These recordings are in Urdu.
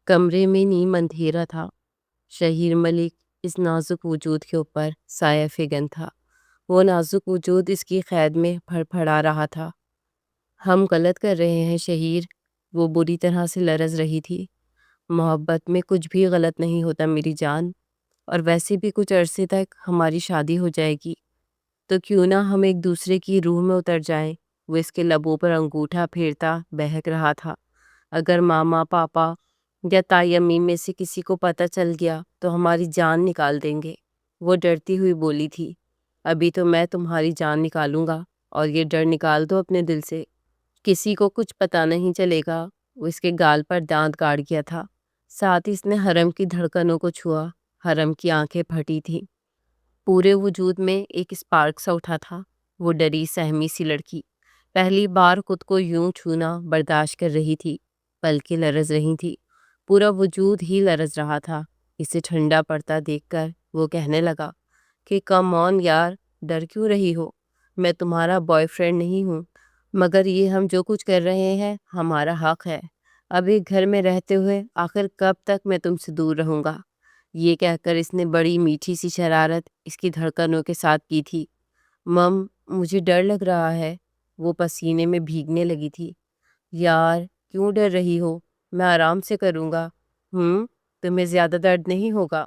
کمرے میں نیم اندھیرا تھا۔ شہیر ملک اس نازک وجود کے اوپر سایہ فگن تھا۔ وہ نازک وجود اس کی قید میں پھڑ پھڑا رہا تھا۔ ہم غلط کر رہے ہیں شہیر، وہ بری طرح سے لرز رہی تھی۔ محبت میں کچھ بھی غلط نہیں ہوتا میری جان، اور ویسے بھی کچھ عرصے تک ہماری شادی ہو جائے گی، تو کیوں نہ ہم ایک دوسرے کی روح میں اتر جائیں۔ وہ اس کے لبوں پر انگوٹھا پھیرتا بہک رہا تھا۔ اگر ماما پاپا یا تائی امی میں سے کسی کو پتہ چل گیا تو ہماری جان نکال دیں گے، وہ ڈرتی ہوئی بولی تھی۔ ابھی تو میں تمہاری جان نکالوں گا، اور یہ ڈر نکال دو اپنے دل سے۔ کسی کو کچھ پتہ نہیں چلے گا۔ وہ اس کے گال پر دانت گاڑ گیا تھا، ساتھ ہی اس نے حرم کی دھڑکنوں کو چھوا۔ حرم کی آنکھیں پھٹی تھیں، پورے وجود میں ایک اسپارک سا اٹھا تھا۔ وہ ڈری سہمی سی لڑکی پہلی بار خود کو یوں چھونا برداشت کر رہی تھی، پلکیں لرز رہی تھی، پورا وجود ہی لرز رہا تھا۔ اسے ٹھنڈا پڑتا دیکھ کر وہ کہنے لگا کہ کم آن یار، ڈر کیوں رہی ہو؟ میں تمہارا بوائے فرینڈ نہیں ہوں، مگر یہ ہم جو کچھ کر رہے ہیں ہمارا حق ہے۔ اب ایک گھر میں رہتے ہوئے آخر کب تک میں تم سے دور رہوں گا؟ یہ کہہ کر اس نے بڑی میٹھی سی شرارت اس کی دھڑکنوں کے ساتھ کی تھی۔ مم، مجھے ڈر لگ رہا ہے۔ وہ پسینے میں بھیگنے لگی تھی۔ یار کیوں ڈر رہی ہو؟ میں آرام سے کروں گا۔ تمہیں زیادہ درد نہیں ہوگا،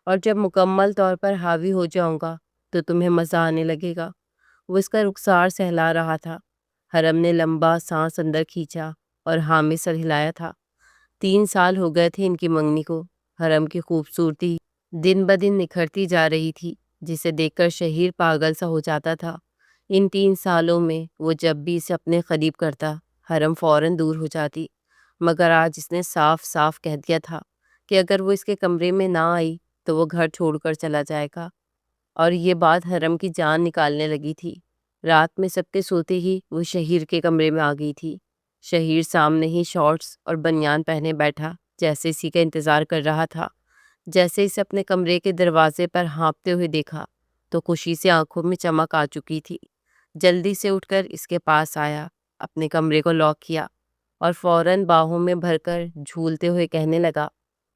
اور جب مکمل طور پر حاوی ہو جاؤں گا تو تمہیں مزہ آنے لگے گا۔ وہ اس کا رخسار سہلا رہا تھا۔ حرم نے لمبا سانس اندر کھینچا اور ہاں میں سر ہلایا تھا۔ 3 سال ہو گئے تھے ان کی منگنی کو۔ حرم کی خوبصورتی دن بدن نکھرتی جا رہی تھی، جسے دیکھ کر شہیر پاگل سا ہو جاتا تھا۔ ان 3 سالوں میں وہ جب بھی اسے اپنے قریب کرتا، حرم فوراً دور ہو جاتی، مگر آج اس نے صاف صاف کہہ دیا تھا کہ اگر وہ اس کے کمرے میں نہ آئی تو وہ گھر چھوڑ کر چلا جائے گا، اور یہ بات حرم کی جان نکالنے لگی تھی۔ رات میں سب کے سوتے ہی وہ شہیر کے کمرے میں آ گئی تھی۔ شہیر سامنے ہی شارٹس اور بنیان پہنے بیٹھا، جیسے اسی کا انتظار کر رہا تھا۔ جیسے اسے اپنے کمرے کے دروازے پر ہانپتے ہوئے دیکھا تو خوشی سے آنکھوں میں چمک آ چکی تھی۔ جلدی سے اٹھ کر اس کے پاس آیا، اپنے کمرے کو لاک کیا اور فوراً باہوں میں بھر کر جھولتے ہوئے کہنے لگا،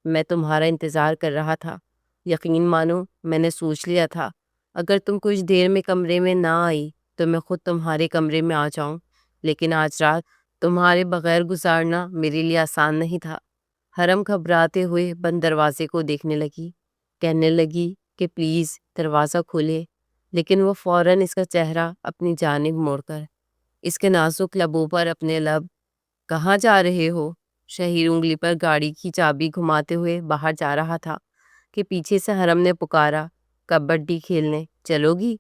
میں تمہارا انتظار کر رہا تھا۔ یقین مانو، میں نے سوچ لیا تھا اگر تم کچھ دیر میں کمرے میں نہ آئی تو میں خود تمہارے کمرے میں آ جاؤں، لیکن آج رات تمہارے بغیر گزارنا میرے لیے آسان نہیں تھا۔ حرم گھبراتے ہوئے بند دروازے کو دیکھنے لگی، کہنے لگی کہ پلیز دروازہ کھولے، لیکن وہ فوراً اس کا چہرہ اپنی جانب موڑ کر اس کے نازک لبوں پر اپنے لب، کہاں جا رہے ہو؟ شہیر انگلی پر گاڑی کی چابی گھماتے ہوئے باہر جا رہا تھا کہ پیچھے سے حرم نے پکارا، کبڈی کھیلنے چلو گی؟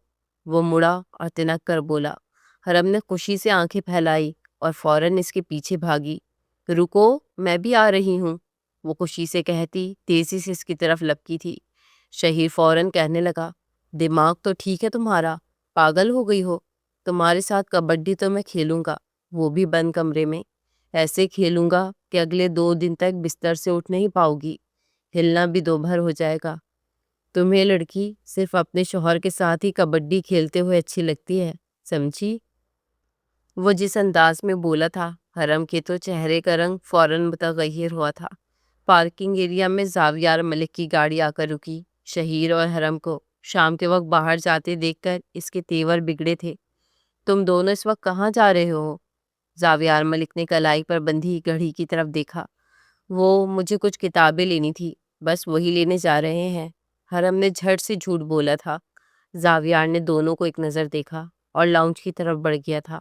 وہ مڑا اور تنک کر بولا۔ حرم نے خوشی سے آنکھیں پھیلائی اور فوراً اس کے پیچھے بھاگی۔ رکو، میں بھی آ رہی ہوں، وہ خوشی سے کہتی تیزی سے اس کی طرف لپکی تھی۔ شہیر فوراً کہنے لگا، دماغ تو ٹھیک ہے تمہارا؟ پاگل ہو گئی ہو؟ تمہارے ساتھ کبڈی تو میں کھیلوں گا، وہ بھی بند کمرے میں، ایسے کھیلوں گا کہ اگلے 2 دن تک بستر سے اٹھ نہیں پاؤ گی، ہلنا بھی دوبھر ہو جائے گا۔ تمہیں لڑکی صرف اپنے شوہر کے ساتھ ہی کبڈی کھیلتے ہوئے اچھی لگتی ہے، سمجھی؟ وہ جس انداز میں بولا تھا، حرم کے تو چہرے کا رنگ فوراً متغیر ہوا تھا۔ پارکنگ ایریا میں زاویار ملک کی گاڑی آ کر رکی۔ شہیر اور حرم کو شام کے وقت باہر جاتے دیکھ کر اس کے تیور بگڑے تھے۔ تم دونوں اس وقت کہاں جا رہے ہو؟ زاویار ملک نے کلائی پر بندھی گھڑی کی طرف دیکھا۔ وہ مجھے کچھ کتابیں لینی تھی، بس وہی لینے جا رہے ہیں، حرم نے جھٹ سے جھوٹ بولا تھا۔ زاویار نے دونوں کو ایک نظر دیکھا اور لاؤنج کی طرف بڑھ گیا تھا۔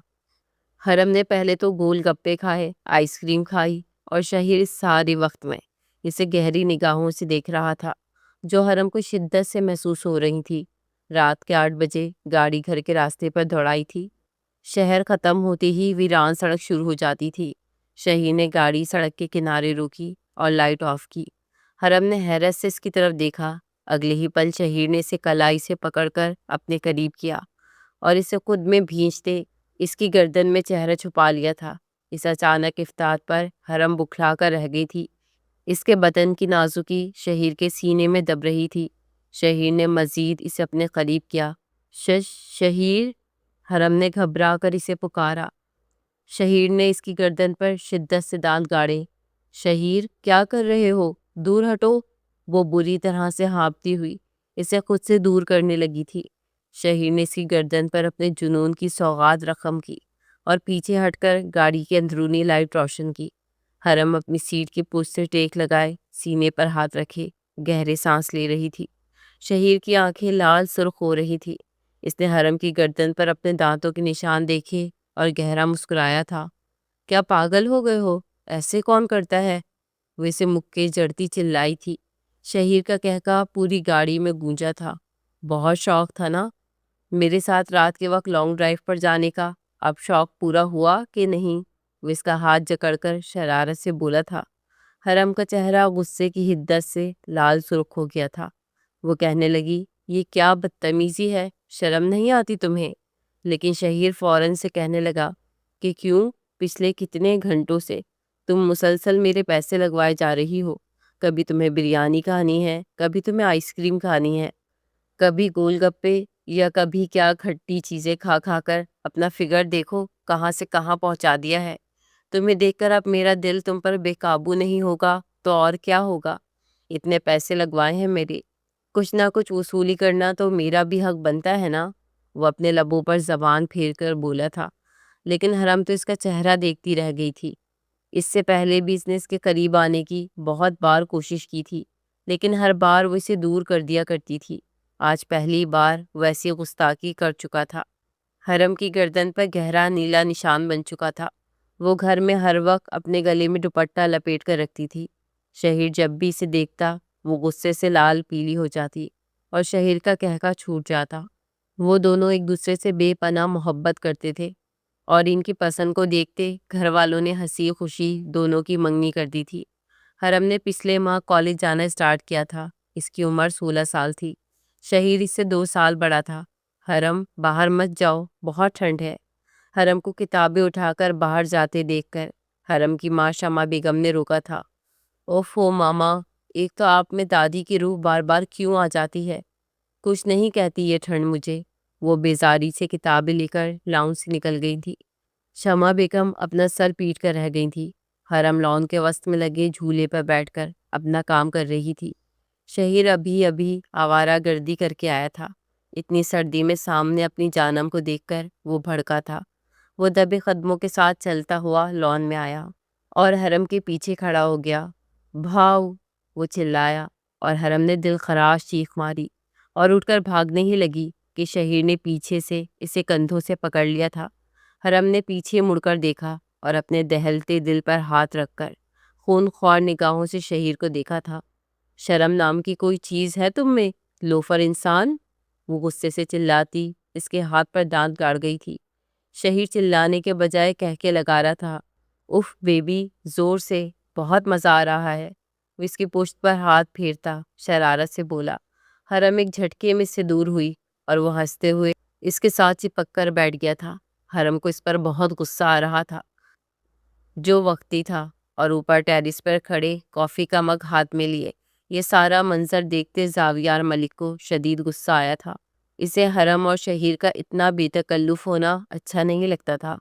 حرم نے پہلے تو گول گپے کھائے، آئس کریم کھائی، اور شہیر اس سارے وقت میں اسے گہری نگاہوں سے دیکھ رہا تھا، جو حرم کو شدت سے محسوس ہو رہی تھی۔ رات کے 8 بجے گاڑی گھر کے راستے پر دوڑائی تھی۔ شہر ختم ہوتے ہی ویران سڑک شروع ہو جاتی تھی۔ شہیر نے گاڑی سڑک کے کنارے روکی اور لائٹ آف کی۔ حرم نے حیرت سے اس کی طرف دیکھا۔ اگلے ہی پل شہیر نے اسے کلائی سے پکڑ کر اپنے قریب کیا اور اسے خود میں بھینچتے اس کی گردن میں چہرہ چھپا لیا تھا۔ اس اچانک افتاد پر حرم بکھلا کر رہ گئی تھی۔ اس کے بدن کی نازکی شہیر کے سینے میں دب رہی تھی۔ شہیر نے مزید اسے اپنے قریب کیا۔ شہیر، حرم نے گھبرا کر اسے پکارا۔ شہیر نے اس کی گردن پر شدت سے دانت گاڑے۔ شہیر کیا کر رہے ہو؟ دور ہٹو۔ وہ بری طرح سے ہانپتی ہوئی اسے خود سے دور کرنے لگی تھی۔ شہیر نے اس کی گردن پر اپنے جنون کی سوغات رقم کی اور پیچھے ہٹ کر گاڑی کی اندرونی لائٹ روشن کی۔ حرم اپنی سیٹ کی پشت سے ٹیک لگائے سینے پر ہاتھ رکھے گہرے سانس لے رہی تھی۔ شہیر کی آنکھیں لال سرخ ہو رہی تھی۔ اس نے حرم کی گردن پر اپنے دانتوں کے نشان دیکھے اور گہرا مسکرایا تھا۔ کیا پاگل ہو گئے ہو؟ ایسے کون کرتا ہے؟ وہ اسے مکے جڑتی چلائی تھی۔ شہیر کا کہکہا پوری گاڑی میں گونجا تھا۔ بہت شوق تھا نا میرے ساتھ رات کے وقت لانگ ڈرائیو پر جانے کا؟ اب شوق پورا ہوا کہ نہیں؟ وہ اس کا ہاتھ جکڑ کر شرارت سے بولا تھا۔ حرم کا چہرہ غصے کی حدت سے لال سرخ ہو گیا تھا۔ وہ کہنے لگی، یہ کیا بدتمیزی ہے، شرم نہیں آتی تمہیں؟ لیکن شہیر فوراً سے کہنے لگا کہ کیوں، پچھلے کتنے گھنٹوں سے تم مسلسل میرے پیسے لگوائے جا رہی ہو۔ کبھی تمہیں بریانی کھانی ہے، کبھی تمہیں آئس کریم کھانی ہے، کبھی گول گپے، یا کبھی کیا کھٹی چیزیں کھا کھا کر اپنا فگر دیکھو کہاں سے کہاں پہنچا دیا ہے۔ تمہیں دیکھ کر اب میرا دل تم پر بے قابو نہیں ہوگا تو اور کیا ہوگا؟ اتنے پیسے لگوائے ہیں میرے، کچھ نہ کچھ وصولی کرنا تو میرا بھی حق بنتا ہے نا؟ وہ اپنے لبوں پر زبان پھیر کر بولا تھا، لیکن حرم تو اس کا چہرہ دیکھتی رہ گئی تھی۔ اس سے پہلے بھی اس نے اس کے قریب آنے کی بہت بار کوشش کی تھی، لیکن ہر بار وہ اسے دور کر دیا کرتی تھی۔ آج پہلی بار وہ ایسی گستاخی کر چکا تھا۔ حرم کی گردن پر گہرا نیلا نشان بن چکا تھا۔ وہ گھر میں ہر وقت اپنے گلے میں دوپٹہ لپیٹ کر رکھتی تھی۔ شہیر جب بھی اسے دیکھتا وہ غصے سے لال پیلی ہو جاتی اور شہیر کا کہکا چھوٹ جاتا۔ وہ دونوں ایک دوسرے سے بے پناہ محبت کرتے تھے اور ان کی پسند کو دیکھتے گھر والوں نے ہنسی خوشی دونوں کی منگنی کر دی تھی۔ حرم نے پچھلے ماہ کالج جانا اسٹارٹ کیا تھا۔ اس کی عمر 16 سال تھی۔ شہیر اس سے 2 سال بڑا تھا۔ حرم باہر مت جاؤ، بہت ٹھنڈ ہے۔ حرم کو کتابیں اٹھا کر باہر جاتے دیکھ کر حرم کی ماں شمع بیگم نے روکا تھا۔ اوف ہو ماما، ایک تو آپ میں دادی کی روح بار بار کیوں آ جاتی ہے؟ کچھ نہیں کہتی یہ ٹھنڈ مجھے۔ وہ بیزاری سے کتابیں لے کر لاؤن سے نکل گئی تھی۔ شمع بیگم اپنا سر پیٹ کر رہ گئی تھی۔ حرم لان کے وسط میں لگے جھولے پر بیٹھ کر اپنا کام کر رہی تھی۔ شہیر ابھی ابھی آوارہ گردی کر کے آیا تھا۔ اتنی سردی میں سامنے اپنی جانم کو دیکھ کر وہ بھڑکا تھا۔ وہ دبے قدموں کے ساتھ چلتا ہوا لان میں آیا اور حرم کے پیچھے کھڑا ہو گیا۔ بھاؤ، وہ چلایا اور حرم نے دل خراش چیخ ماری اور اٹھ کر بھاگنے ہی لگی کہ شہیر نے پیچھے سے اسے کندھوں سے پکڑ لیا تھا۔ حرم نے پیچھے مڑ کر دیکھا اور اپنے دہلتے دل پر ہاتھ رکھ کر خون خوار نگاہوں سے شہیر کو دیکھا تھا۔ شرم نام کی کوئی چیز ہے تم میں، لوفر انسان؟ وہ غصے سے چلاتی اس کے ہاتھ پر دانت گاڑ گئی تھی۔ شہیر چلانے کے بجائے کہکے لگا رہا تھا، اف بیبی، زور سے، بہت مزہ آ رہا ہے۔ وہ اس کی پشت پر ہاتھ پھیرتا شرارت سے بولا۔ حرم ایک جھٹکے میں اس سے دور ہوئی اور وہ ہنستے ہوئے اس کے ساتھ چپک کر بیٹھ گیا تھا۔ حرم کو اس پر بہت غصہ آ رہا تھا جو وقتی تھا، اور اوپر ٹیرس پر کھڑے کافی کا مگ ہاتھ میں لیے یہ سارا منظر دیکھتے زاویار ملک کو شدید غصہ آیا تھا۔ اسے حرم اور شہیر کا اتنا بے تکلف ہونا اچھا نہیں لگتا تھا۔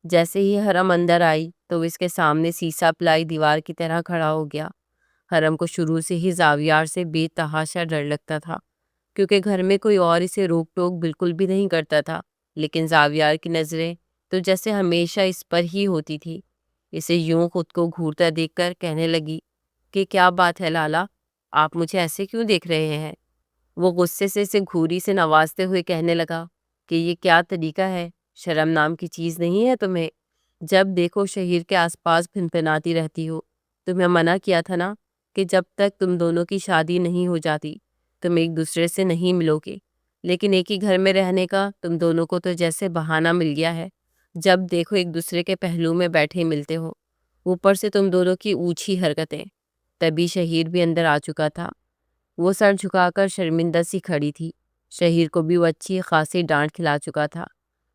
جیسے ہی حرم اندر آئی تو وہ اس کے سامنے سیسا پلائی دیوار کی طرح کھڑا ہو گیا۔ حرم کو شروع سے ہی زاویار سے بے تحاشا ڈر لگتا تھا، کیونکہ گھر میں کوئی اور اسے روک ٹوک بالکل بھی نہیں کرتا تھا، لیکن زاویار کی نظریں تو جیسے ہمیشہ اس پر ہی ہوتی تھی۔ اسے یوں خود کو گھورتا دیکھ کر کہنے لگی کہ کیا بات ہے لالا، آپ مجھے ایسے کیوں دیکھ رہے ہیں؟ وہ غصے سے اسے گھوری سے نوازتے ہوئے کہنے لگا کہ یہ کیا طریقہ ہے، شرم نام کی چیز نہیں ہے تمہیں؟ جب دیکھو شہیر کے آس پاس پھنپھناتی رہتی ہو۔ تمہیں منع کیا تھا نا کہ جب تک تم دونوں کی شادی نہیں ہو جاتی تم ایک دوسرے سے نہیں ملو گے، لیکن ایک ہی گھر میں رہنے کا تم دونوں کو تو جیسے بہانہ مل گیا ہے۔ جب دیکھو ایک دوسرے کے پہلو میں بیٹھے ملتے ہو، اوپر سے تم دونوں کی اونچی حرکتیں۔ تبھی شہیر بھی اندر آ چکا تھا۔ وہ سر جھکا کر شرمندہ سی کھڑی تھی۔ شہیر کو بھی وہ اچھی خاصی ڈانٹ کھلا چکا تھا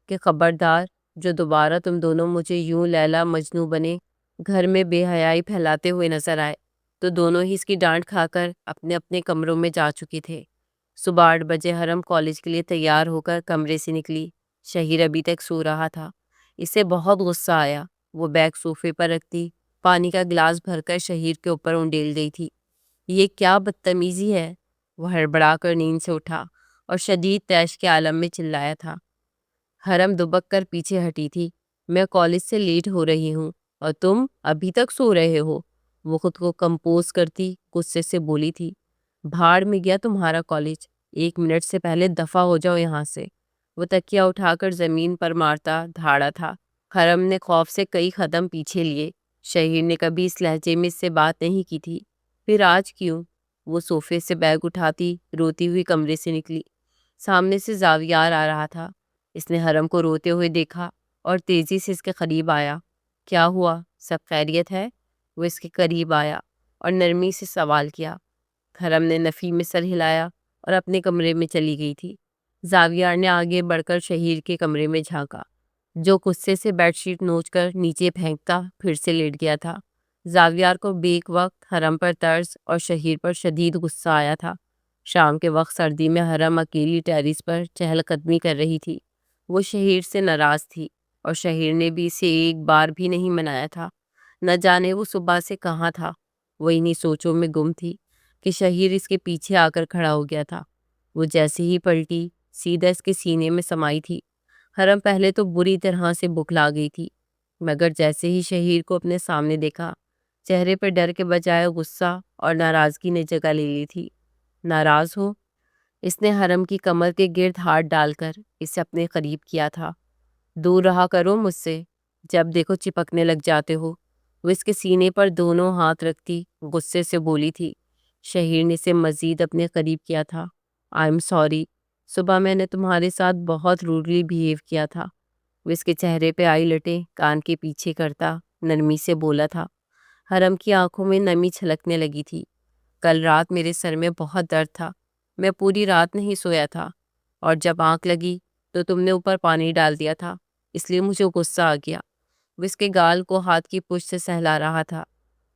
کہ خبردار، جو دوبارہ تم دونوں مجھے یوں لیلا مجنوں بنے گھر میں بے حیائی پھیلاتے ہوئے نظر آئے تو دونوں ہی اس کی ڈانٹ کھا کر اپنے اپنے کمروں میں جا چکے تھے۔ صبح 8 بجے حرم کالج کے لیے تیار ہو کر کمرے سے نکلی۔ شہیر ابھی تک سو رہا تھا۔ اسے بہت غصہ آیا۔ وہ بیگ صوفے پر رکھتی پانی کا گلاس بھر کر شہیر کے اوپر انڈیل گئی تھی۔ یہ کیا بدتمیزی ہے؟ وہ ہڑبڑا کر نیند سے اٹھا اور شدید طیش کے عالم میں چلایا تھا۔ حرم دبک کر پیچھے ہٹی تھی۔ میں کالج سے لیٹ ہو رہی ہوں اور تم ابھی تک سو رہے ہو؟ وہ خود کو کمپوز کرتی غصے سے بولی تھی۔ بھاڑ میں گیا تمہارا کالج، 1 منٹ سے پہلے دفع ہو جاؤ یہاں سے۔ وہ تکیہ اٹھا کر زمین پر مارتا دھاڑا تھا۔ حرم نے خوف سے کئی قدم پیچھے لیے۔ شہیر نے کبھی اس لہجے میں اس سے بات نہیں کی تھی، پھر آج کیوں؟ وہ صوفے سے بیگ اٹھاتی روتی ہوئی کمرے سے نکلی۔ سامنے سے زاویار آ رہا تھا۔ اس نے حرم کو روتے ہوئے دیکھا اور تیزی سے اس کے قریب آیا۔ کیا ہوا؟ سب خیریت ہے؟ وہ اس کے قریب آیا اور نرمی سے سوال کیا۔ حرم نے نفی میں سر ہلایا اور اپنے کمرے میں چلی گئی تھی۔ زاویار نے آگے بڑھ کر شہیر کے کمرے میں جھانکا، جو غصے سے بیڈ شیٹ نوچ کر نیچے پھینکتا پھر سے لیٹ گیا تھا۔ زاویار کو بیک وقت حرم پر طرز اور شہیر پر شدید غصہ آیا تھا۔ شام کے وقت سردی میں حرم اکیلی ٹیرس پر چہل قدمی کر رہی تھی۔ وہ شہیر سے ناراض تھی اور شہیر نے بھی اسے ایک بار بھی نہیں منایا تھا۔ نہ جانے وہ صبح سے کہاں تھا۔ وہ انہی سوچوں میں گم تھی کہ شہیر اس کے پیچھے آ کر کھڑا ہو گیا تھا۔ وہ جیسے ہی پلٹی سیدھا اس کے سینے میں سمائی تھی۔ حرم پہلے تو بری طرح سے بکھلا گئی تھی، مگر جیسے ہی شہیر کو اپنے سامنے دیکھا، چہرے پر ڈر کے بجائے غصہ اور ناراضگی نے جگہ لے لی تھی۔ ناراض ہو؟ اس نے حرم کی کمر کے گرد ہاتھ ڈال کر اسے اپنے قریب کیا تھا۔ دور رہا کرو مجھ سے، جب دیکھو چپکنے لگ جاتے ہو۔ وہ اس کے سینے پر دونوں ہاتھ رکھتی غصے سے بولی تھی۔ شہیر نے اسے مزید اپنے قریب کیا تھا۔ آئی ایم سوری، صبح میں نے تمہارے ساتھ بہت روڈلی بیہیو کیا تھا۔ وہ اس کے چہرے پہ آئی لٹیں کان کے پیچھے کرتا نرمی سے بولا تھا۔ حرم کی آنکھوں میں نمی چھلکنے لگی تھی۔ کل رات میرے سر میں بہت درد تھا، میں پوری رات نہیں سویا تھا، اور جب آنکھ لگی تو تم نے اوپر پانی ڈال دیا تھا، اس لیے مجھے غصہ آ گیا۔ وہ اس کے گال کو ہاتھ کی پشت سے سہلا رہا تھا۔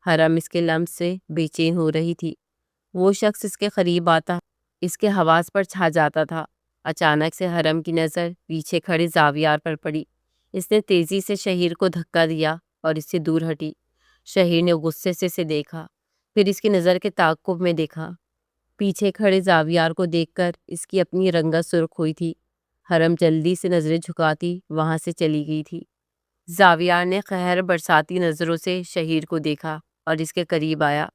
حرم اس کے لمس سے بے چین ہو رہی تھی۔ وہ شخص اس کے قریب آتا اس کے حواس پر چھا جاتا تھا۔ اچانک سے حرم کی نظر پیچھے کھڑے زاویار پر پڑی۔ اس نے تیزی سے شہیر کو دھکا دیا اور اس سے دور ہٹی۔ شہیر نے غصے سے اسے دیکھا، پھر اس کی نظر کے تعاقب میں دیکھا۔ پیچھے کھڑے زاویار کو دیکھ کر اس کی اپنی رنگت سرخ ہوئی تھی۔ حرم جلدی سے نظریں جھکاتی وہاں سے چلی گئی تھی۔ زاویار نے قہر برساتی نظروں سے شہیر کو دیکھا اور اس کے قریب آیا۔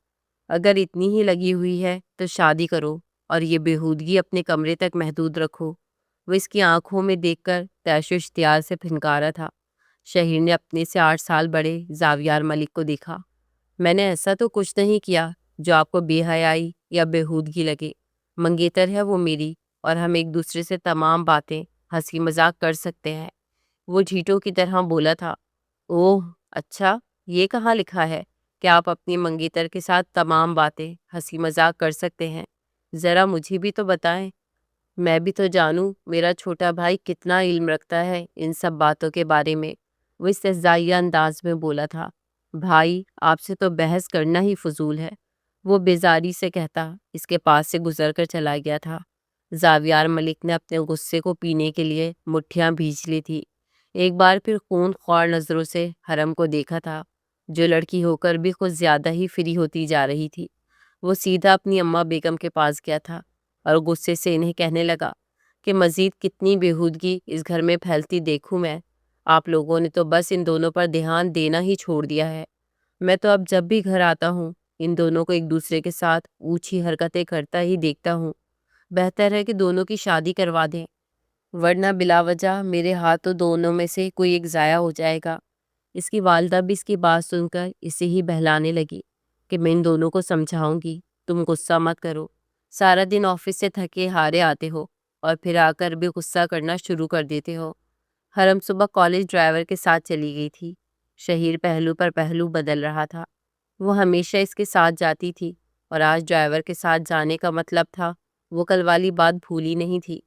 اگر اتنی ہی لگی ہوئی ہے تو شادی کرو اور یہ بےہودگی اپنے کمرے تک محدود رکھو۔ وہ اس کی آنکھوں میں دیکھ کر طیش و اشتعال سے پھنکارا تھا۔ شہیر نے اپنے سے 8 سال بڑے زاویار ملک کو دیکھا۔ میں نے ایسا تو کچھ نہیں کیا جو آپ کو بے حیائی یا بےہودگی لگے۔ منگیتر ہے وہ میری، اور ہم ایک دوسرے سے تمام باتیں ہنسی مذاق کر سکتے ہیں۔ وہ جھیٹوں کی طرح بولا تھا۔ اوہ اچھا، یہ کہاں لکھا ہے کہ آپ اپنی منگیتر کے ساتھ تمام باتیں ہنسی مذاق کر سکتے ہیں؟ ذرا مجھے بھی تو بتائیں، میں بھی تو جانوں میرا چھوٹا بھائی کتنا علم رکھتا ہے ان سب باتوں کے بارے میں۔ وہ استہزائیہ انداز میں بولا تھا۔ بھائی، آپ سے تو بحث کرنا ہی فضول ہے، وہ بیزاری سے کہتا اس کے پاس سے گزر کر چلا گیا تھا۔ زاویار ملک نے اپنے غصے کو پینے کے لیے مٹھیاں بھیج لی تھی۔ ایک بار پھر خون خوار نظروں سے حرم کو دیکھا تھا، جو لڑکی ہو کر بھی کچھ زیادہ ہی فری ہوتی جا رہی تھی۔ وہ سیدھا اپنی اماں بیگم کے پاس گیا تھا اور غصے سے انہیں کہنے لگا کہ مزید کتنی بےہودگی اس گھر میں پھیلتی دیکھوں میں۔ آپ لوگوں نے تو بس ان دونوں پر دھیان دینا ہی چھوڑ دیا ہے۔ میں تو اب جب بھی گھر آتا ہوں ان دونوں کو ایک دوسرے کے ساتھ اونچی حرکتیں کرتا ہی دیکھتا ہوں۔ بہتر ہے کہ دونوں کی شادی کروا دیں، ورنہ بلا وجہ میرے ہاتھ تو دونوں میں سے کوئی ایک ضائع ہو جائے گا۔ اس کی والدہ بھی اس کی بات سن کر اسے ہی بہلانے لگی کہ میں ان دونوں کو سمجھاؤں گی، تم غصہ مت کرو۔ سارا دن آفس سے تھکے ہارے آتے ہو اور پھر آ کر بھی غصہ کرنا شروع کر دیتے ہو۔ حرم صبح کالج ڈرائیور کے ساتھ چلی گئی تھی۔ شہیر پہلو پر پہلو بدل رہا تھا۔ وہ ہمیشہ اس کے ساتھ جاتی تھی اور آج ڈرائیور کے ساتھ جانے کا مطلب تھا وہ کل والی بات بھولی نہیں تھی۔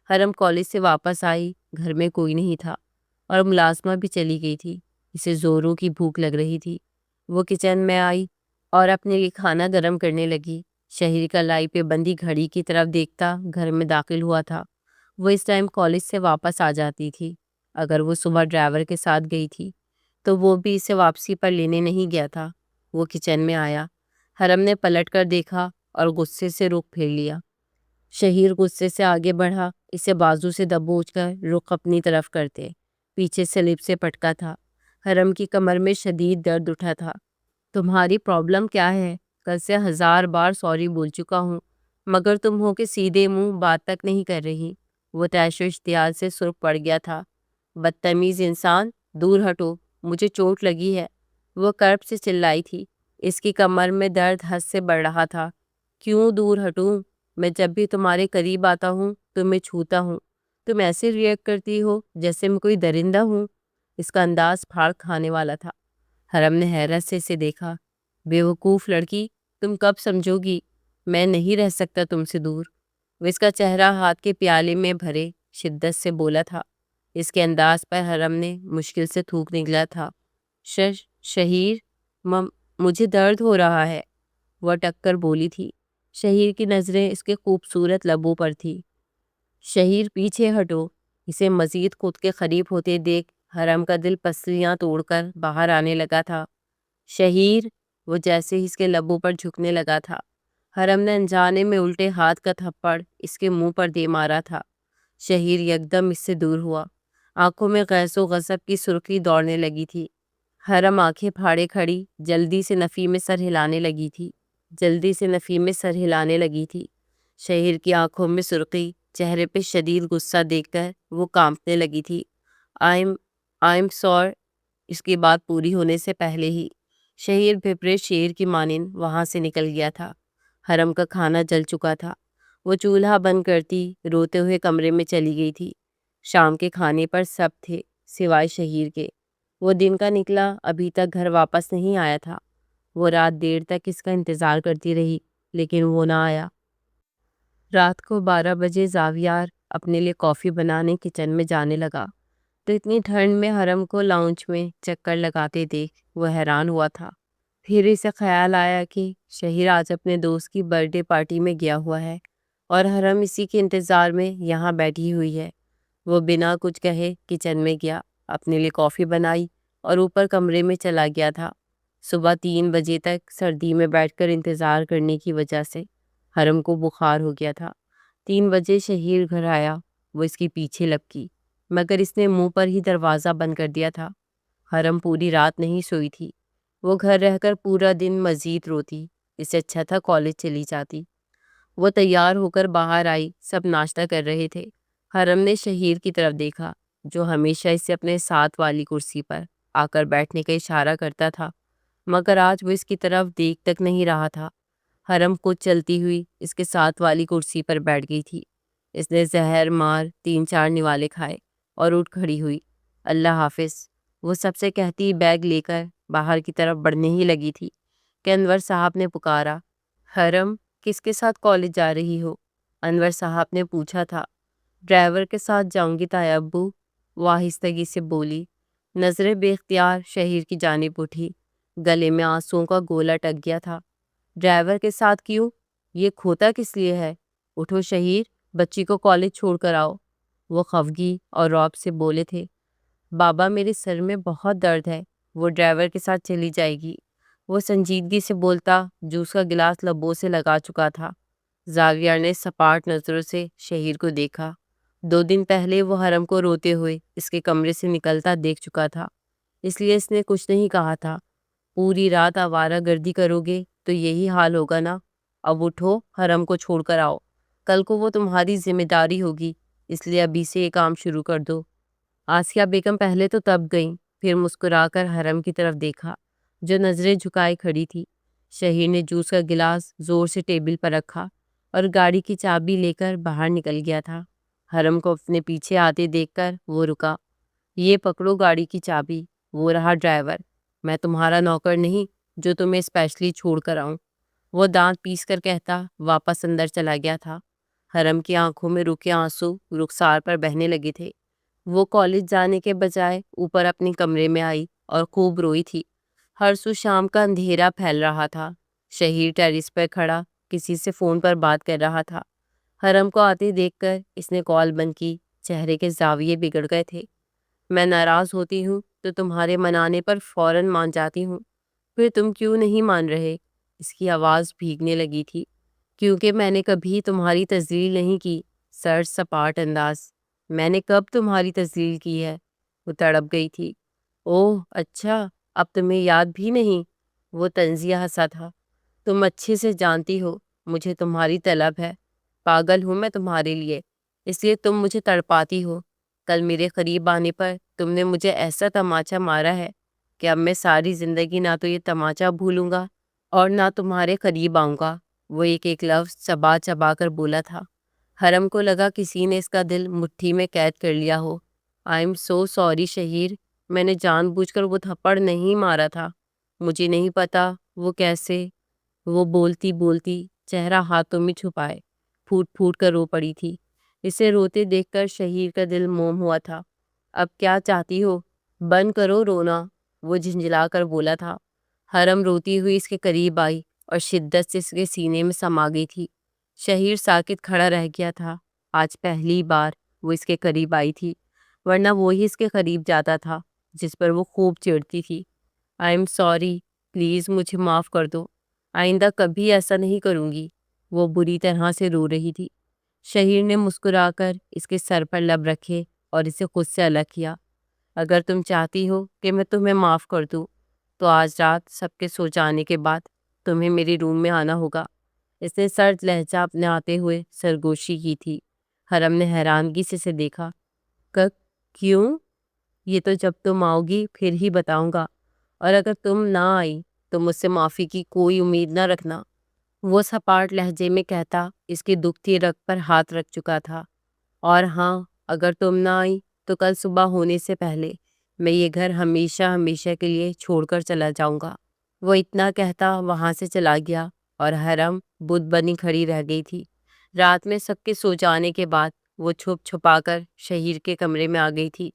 حرم کالج سے واپس آئی، گھر میں کوئی نہیں تھا اور ملازمہ بھی چلی گئی تھی۔ اسے زوروں کی بھوک لگ رہی تھی۔ وہ کچن میں آئی اور اپنے لیے کھانا گرم کرنے لگی۔ شہیر کا لائی پہ بندی گھڑی کی طرف دیکھتا گھر میں داخل ہوا تھا۔ وہ اس ٹائم کالج سے واپس آ جاتی تھی اگر وہ صبح ڈرائیور کے ساتھ گئی تھی۔ تو وہ بھی اسے واپسی پر لینے نہیں گیا تھا۔ وہ کچن میں آیا، حرم نے پلٹ کر دیکھا اور غصے سے رخ پھیر لیا۔ شہیر غصے سے آگے بڑھا، اسے بازو سے دبوچ کر رخ اپنی طرف کرتے پیچھے سلپ سے پٹکا تھا۔ حرم کی کمر میں شدید درد اٹھا تھا۔ تمہاری پرابلم کیا ہے؟ کل سے 1000 بار سوری بول چکا ہوں، مگر تم ہو کہ سیدھے منہ بات تک نہیں کر رہی۔ وہ طیش و اشتعال سے سرخ پڑ گیا تھا۔ بدتمیز انسان، دور ہٹو، مجھے چوٹ لگی ہے۔ وہ کرب سے چلائی تھی۔ اس کی کمر میں درد حد سے بڑھ رہا تھا۔ کیوں دور ہٹوں؟ میں جب بھی تمہارے قریب آتا ہوں تمہیں چھوتا ہوں، تم ایسے ریئیکٹ کرتی ہو جیسے میں کوئی درندہ ہوں۔ اس کا انداز پھاڑ کھانے والا تھا۔ حرم نے حیرت سے اسے دیکھا۔ بے وقوف لڑکی، تم کب سمجھو گی؟ میں نہیں رہ سکتا تم سے دور۔ وہ اس کا چہرہ ہاتھ کے پیالے میں بھرے شدت سے بولا تھا۔ اس کے انداز پر حرم نے مشکل سے تھوک نکلا تھا۔ شہیر، مجھے درد ہو رہا ہے، وہ اٹک کر بولی تھی۔ شہیر کی نظریں اس کے خوبصورت لبوں پر تھی۔ شہیر، پیچھے ہٹو۔ اسے مزید خود کے قریب ہوتے دیکھ حرم کا دل پسلیاں توڑ کر باہر آنے لگا تھا۔ شہیر، وہ جیسے ہی اس کے لبوں پر جھکنے لگا تھا، حرم نے انجانے میں الٹے ہاتھ کا تھپڑ اس کے منہ پر دے مارا تھا۔ شہیر یکدم اس سے دور ہوا۔ آنکھوں میں غیظ و غضب کی سرخی دوڑنے لگی تھی۔ حرم آنکھیں پھاڑے کھڑی جلدی سے نفی میں سر ہلانے لگی تھی۔ شہیر کی آنکھوں میں سرخی، چہرے پہ شدید غصہ دیکھ کر وہ کانپنے لگی تھی۔ آئیم سور۔ اس کی بات پوری ہونے سے پہلے ہی شہیر بھپرے شیر کی مانند وہاں سے نکل گیا تھا۔ حرم کا کھانا جل چکا تھا۔ وہ چولہا بند کرتی روتے ہوئے کمرے میں چلی گئی تھی۔ شام کے کھانے پر سب تھے سوائے شہیر کے۔ وہ دن کا نکلا ابھی تک گھر واپس نہیں آیا تھا۔ وہ رات دیر تک اس کا انتظار کرتی رہی لیکن وہ نہ آیا۔ رات کو 12 بجے زاویار اپنے لیے کافی بنانے کچن میں جانے لگا تو اتنی ٹھنڈ میں حرم کو لاؤنج میں چکر لگاتے دیکھ وہ حیران ہوا تھا۔ پھر اسے خیال آیا کہ شہیر آج اپنے دوست کی برتھ ڈے پارٹی میں گیا ہوا ہے اور حرم اسی کے انتظار میں یہاں بیٹھی ہوئی ہے۔ وہ بنا کچھ کہے کچن میں گیا، اپنے لیے کافی بنائی اور اوپر کمرے میں چلا گیا تھا۔ صبح 3 بجے تک سردی میں بیٹھ کر انتظار کرنے کی وجہ سے حرم کو بخار ہو گیا تھا۔ 3 بجے شہیر گھر آیا۔ وہ اس کی پیچھے لپکی مگر اس نے منہ پر ہی دروازہ بند کر دیا تھا۔ حرم پوری رات نہیں سوئی تھی۔ وہ گھر رہ کر پورا دن مزید روتی، اسے اچھا تھا کالج چلی جاتی۔ وہ تیار ہو کر باہر آئی، سب ناشتہ کر رہے تھے۔ حرم نے شہیر کی طرف دیکھا جو ہمیشہ اسے اپنے ساتھ والی کرسی پر آ کر بیٹھنے کا اشارہ کرتا تھا، مگر آج وہ اس کی طرف دیکھ تک نہیں رہا تھا۔ حرم خود چلتی ہوئی اس کے ساتھ والی کرسی پر بیٹھ گئی تھی۔ اس نے زہر مار 3-4 نوالے کھائے اور اٹھ کھڑی ہوئی۔ اللہ حافظ، وہ سب سے کہتی بیگ لے کر باہر کی طرف بڑھنے ہی لگی تھی کہ انور صاحب نے پکارا۔ حرم، کس کے ساتھ کالج جا رہی ہو؟ انور صاحب نے پوچھا تھا۔ ڈرائیور کے ساتھ جاؤں گی تایا ابو، وہ آہستگی سے بولی۔ نظریں بے اختیار شہیر کی جانب اٹھی، گلے میں آنسوؤں کا گولا اٹک گیا تھا۔ ڈرائیور کے ساتھ کیوں؟ یہ کھوتا کس لیے ہے؟ اٹھو شہیر، بچی کو کالج چھوڑ کر آؤ۔ وہ خفگی اور رعب سے بولے تھے۔ بابا، میرے سر میں بہت درد ہے، وہ ڈرائیور کے ساتھ چلی جائے گی، وہ سنجیدگی سے بولتا جوس کا گلاس لبوں سے لگا چکا تھا۔ زاویار نے سپاٹ نظروں سے شہیر کو دیکھا۔ 2 دن پہلے وہ حرم کو روتے ہوئے اس کے کمرے سے نکلتا دیکھ چکا تھا، اس لیے اس نے کچھ نہیں کہا تھا۔ پوری رات آوارہ گردی کرو گے تو یہی حال ہوگا نا۔ اب اٹھو، حرم کو چھوڑ کر آؤ، کل کو وہ تمہاری ذمہ داری ہوگی، اس لیے ابھی سے یہ کام شروع کر دو۔ آسیہ بیگم پہلے تو تب گئیں، پھر مسکرا کر حرم کی طرف دیکھا جو نظریں جھکائے کھڑی تھی۔ شہیر نے جوس کا گلاس زور سے ٹیبل پر رکھا اور گاڑی کی چابی لے کر باہر نکل گیا تھا۔ حرم کو اپنے پیچھے آتے دیکھ کر وہ رکا۔ یہ پکڑو گاڑی کی چابی، وہ رہا ڈرائیور، میں تمہارا نوکر نہیں جو تمہیں اسپیشلی چھوڑ کر آؤں، وہ دانت پیس کر کہتا واپس اندر چلا گیا تھا۔ حرم کی آنکھوں میں رکے آنسو رخسار پر بہنے لگے تھے۔ وہ کالج جانے کے بجائے اوپر اپنے کمرے میں آئی اور خوب روئی تھی۔ ہر سو شام کا اندھیرا پھیل رہا تھا۔ شہیر ٹیرس پر کھڑا کسی سے فون پر بات کر رہا تھا۔ حرم کو آتے دیکھ کر اس نے کال بند کی، چہرے کے زاویے بگڑ گئے تھے۔ میں ناراض ہوتی ہوں تو تمہارے منانے پر فوراً مان جاتی ہوں، پھر تم کیوں نہیں مان رہے؟ اس کی آواز بھیگنے لگی تھی۔ کیونکہ میں نے کبھی تمہاری تذلیل نہیں کی، سر سپاٹ انداز۔ میں نے کب تمہاری تذلیل کی ہے؟ وہ تڑپ گئی تھی۔ اوہ اچھا، اب تمہیں یاد بھی نہیں؟ وہ طنزیہ ہنسا تھا۔ تم اچھے سے جانتی ہو مجھے تمہاری طلب ہے، پاگل ہوں میں تمہارے لیے، اس لیے تم مجھے تڑپاتی ہو۔ کل میرے قریب آنے پر تم نے مجھے ایسا تماچا مارا ہے کہ اب میں ساری زندگی نہ تو یہ تماچا بھولوں گا اور نہ تمہارے قریب آؤں گا۔ وہ ایک ایک لفظ چبا چبا کر بولا تھا۔ حرم کو لگا کسی نے اس کا دل مٹھی میں قید کر لیا ہو۔ آئی ایم سو سوری شہیر، میں نے جان بوجھ کر وہ تھپڑ نہیں مارا تھا، مجھے نہیں پتا وہ کیسے۔ وہ بولتی بولتی چہرہ ہاتھوں میں چھپائے پھوٹ پھوٹ کر رو پڑی تھی۔ اسے روتے دیکھ کر شہیر کا دل موم ہوا تھا۔ اب کیا چاہتی ہو؟ بند کرو رونا، وہ جھنجھلا کر بولا تھا۔ حرم روتی ہوئی اس کے قریب آئی اور شدت سے اس کے سینے میں سما گئی تھی۔ شہیر ساکت کھڑا رہ گیا تھا۔ آج پہلی بار وہ اس کے قریب آئی تھی، ورنہ وہی اس کے قریب جاتا تھا جس پر وہ خوب چڑھتی تھی۔ آئی ایم سوری، پلیز مجھے معاف کر دو، آئندہ کبھی ایسا نہیں کروں گی۔ وہ بری طرح سے رو رہی تھی۔ شہیر نے مسکرا کر اس کے سر پر لب رکھے اور اسے خود سے الگ کیا۔ اگر تم چاہتی ہو کہ میں تمہیں معاف کر دوں تو آج رات سب کے سو جانے کے بعد تمہیں میرے روم میں آنا ہوگا۔ اس نے سرد لہجہ اپنے آتے ہوئے سرگوشی کی تھی۔ حرم نے حیرانگی سے اسے دیکھا۔ کیوں؟ یہ تو جب تم آؤ گی پھر ہی بتاؤں گا، اور اگر تم نہ آئی تو مجھ سے معافی کی کوئی امید نہ رکھنا۔ وہ سپاٹ لہجے میں کہتا اس کی دکھتی رگ پر ہاتھ رکھ چکا تھا۔ اور ہاں، اگر تم نہ آئی تو کل صبح ہونے سے پہلے میں یہ گھر ہمیشہ ہمیشہ کے لیے چھوڑ کر چلا جاؤں گا۔ وہ اتنا کہتا وہاں سے چلا گیا اور حرم بت بنی کھڑی رہ گئی تھی۔ رات میں سب کے سو جانے کے بعد وہ چھپ چھپا کر شہیر کے کمرے میں آ گئی تھی۔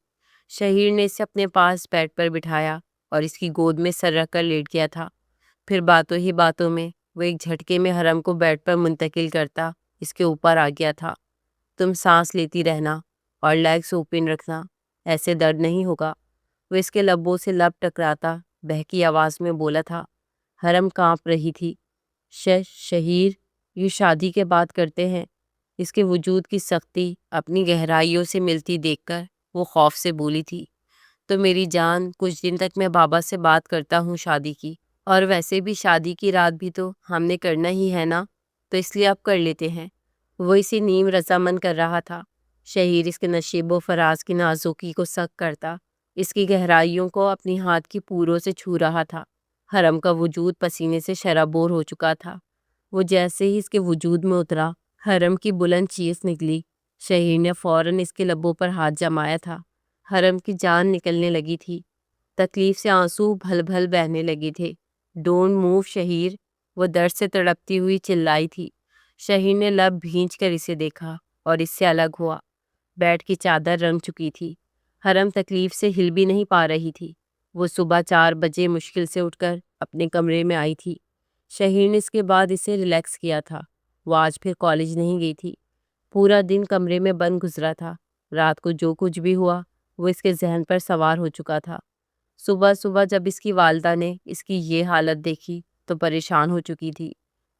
شہیر نے اسے اپنے پاس بیڈ پر بٹھایا اور اس کی گود میں سر رکھ کر لیٹ گیا تھا۔ پھر باتوں ہی باتوں میں وہ ایک جھٹکے میں حرم کو بیڈ پر منتقل کرتا اس کے اوپر آ گیا تھا۔ تم سانس لیتی رہنا اور لیگز اوپن رکھنا، ایسے درد نہیں ہوگا۔ وہ اس کے لبوں سے لب ٹکراتا بہکی آواز میں بولا تھا۔ حرم کانپ رہی تھی۔ شہیر، یہ شادی کے بعد کرتے ہیں؟ اس کے وجود کی سختی اپنی گہرائیوں سے ملتی دیکھ کر وہ خوف سے بولی تھی۔ تو میری جان، کچھ دن تک میں بابا سے بات کرتا ہوں شادی کی، اور ویسے بھی شادی کی رات بھی تو ہم نے کرنا ہی ہے نا، تو اس لیے اب کر لیتے ہیں۔ وہ اسے نیم رضامند کر رہا تھا۔ شہیر اس کے نشیب و فراز کی نازکی کو سک کرتا اس کی گہرائیوں کو اپنی ہاتھ کی پوروں سے چھو رہا تھا۔ حرم کا وجود پسینے سے شرابور ہو چکا تھا۔ وہ جیسے ہی اس کے وجود میں اترا، حرم کی بلند چیخ نکلی۔ شہیر نے فوراً اس کے لبوں پر ہاتھ جمایا تھا۔ حرم کی جان نکلنے لگی تھی۔ تکلیف سے آنسو بھل بھل بہنے لگے تھے۔ ڈونٹ موو شہیر، وہ درد سے تڑپتی ہوئی چلائی تھی۔ شہیر نے لب بھینچ کر اسے دیکھا اور اس سے الگ ہوا۔ بیڈ کی چادر رنگ چکی تھی۔ حرم تکلیف سے ہل بھی نہیں پا رہی تھی۔ وہ صبح 4 بجے مشکل سے اٹھ کر اپنے کمرے میں آئی تھی۔ شہیر نے اس کے بعد اسے ریلیکس کیا تھا۔ وہ آج پھر کالج نہیں گئی تھی۔ پورا دن کمرے میں بند گزرا تھا۔ رات کو جو کچھ بھی ہوا وہ اس کے ذہن پر سوار ہو چکا تھا۔ صبح صبح جب اس کی والدہ نے اس کی یہ حالت دیکھی تو پریشان ہو چکی تھی۔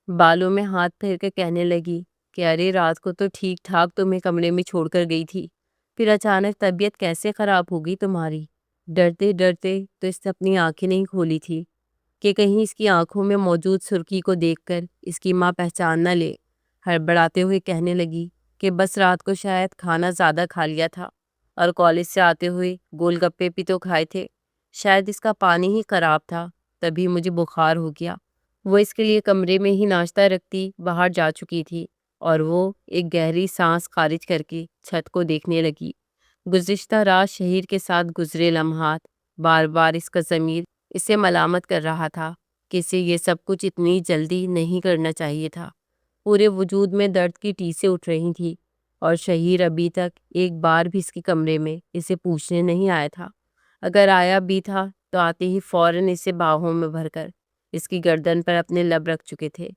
بالوں میں ہاتھ پھیر کے کہنے لگی کہ ارے رات کو تو ٹھیک ٹھاک تمہیں کمرے میں چھوڑ کر گئی تھی، پھر اچانک طبیعت کیسے خراب ہو گئی تمہاری؟ ڈرتے ڈرتے تو اس نے اپنی آنکھیں نہیں کھولی تھی کہ کہیں اس کی آنکھوں میں موجود سرخی کو دیکھ کر اس کی ماں پہچان نہ لے۔ ہڑبڑاتے ہوئے کہنے لگی کہ بس رات کو شاید کھانا زیادہ کھا لیا تھا اور کالج سے آتے ہوئے گول گپے بھی تو کھائے تھے، شاید اس کا پانی ہی خراب تھا، تبھی مجھے بخار ہو گیا۔ وہ اس کے لیے کمرے میں ہی ناشتہ رکھتی باہر جا چکی تھی اور وہ ایک گہری سانس خارج کر کے چھت کو دیکھنے لگی۔ گزشتہ رات شہیر کے ساتھ گزرے لمحات بار بار اس کا ضمیر اسے ملامت کر رہا تھا کہ اسے یہ سب کچھ اتنی جلدی نہیں کرنا چاہیے تھا۔ پورے وجود میں درد کی ٹیسیں اٹھ رہی تھی اور شہیر ابھی تک ایک بار بھی اس کے کمرے میں اسے پوچھنے نہیں آیا تھا۔ اگر آیا بھی تھا تو آتے ہی فوراً اسے باہوں میں بھر کر اس کی گردن پر اپنے لب رکھ چکے تھے۔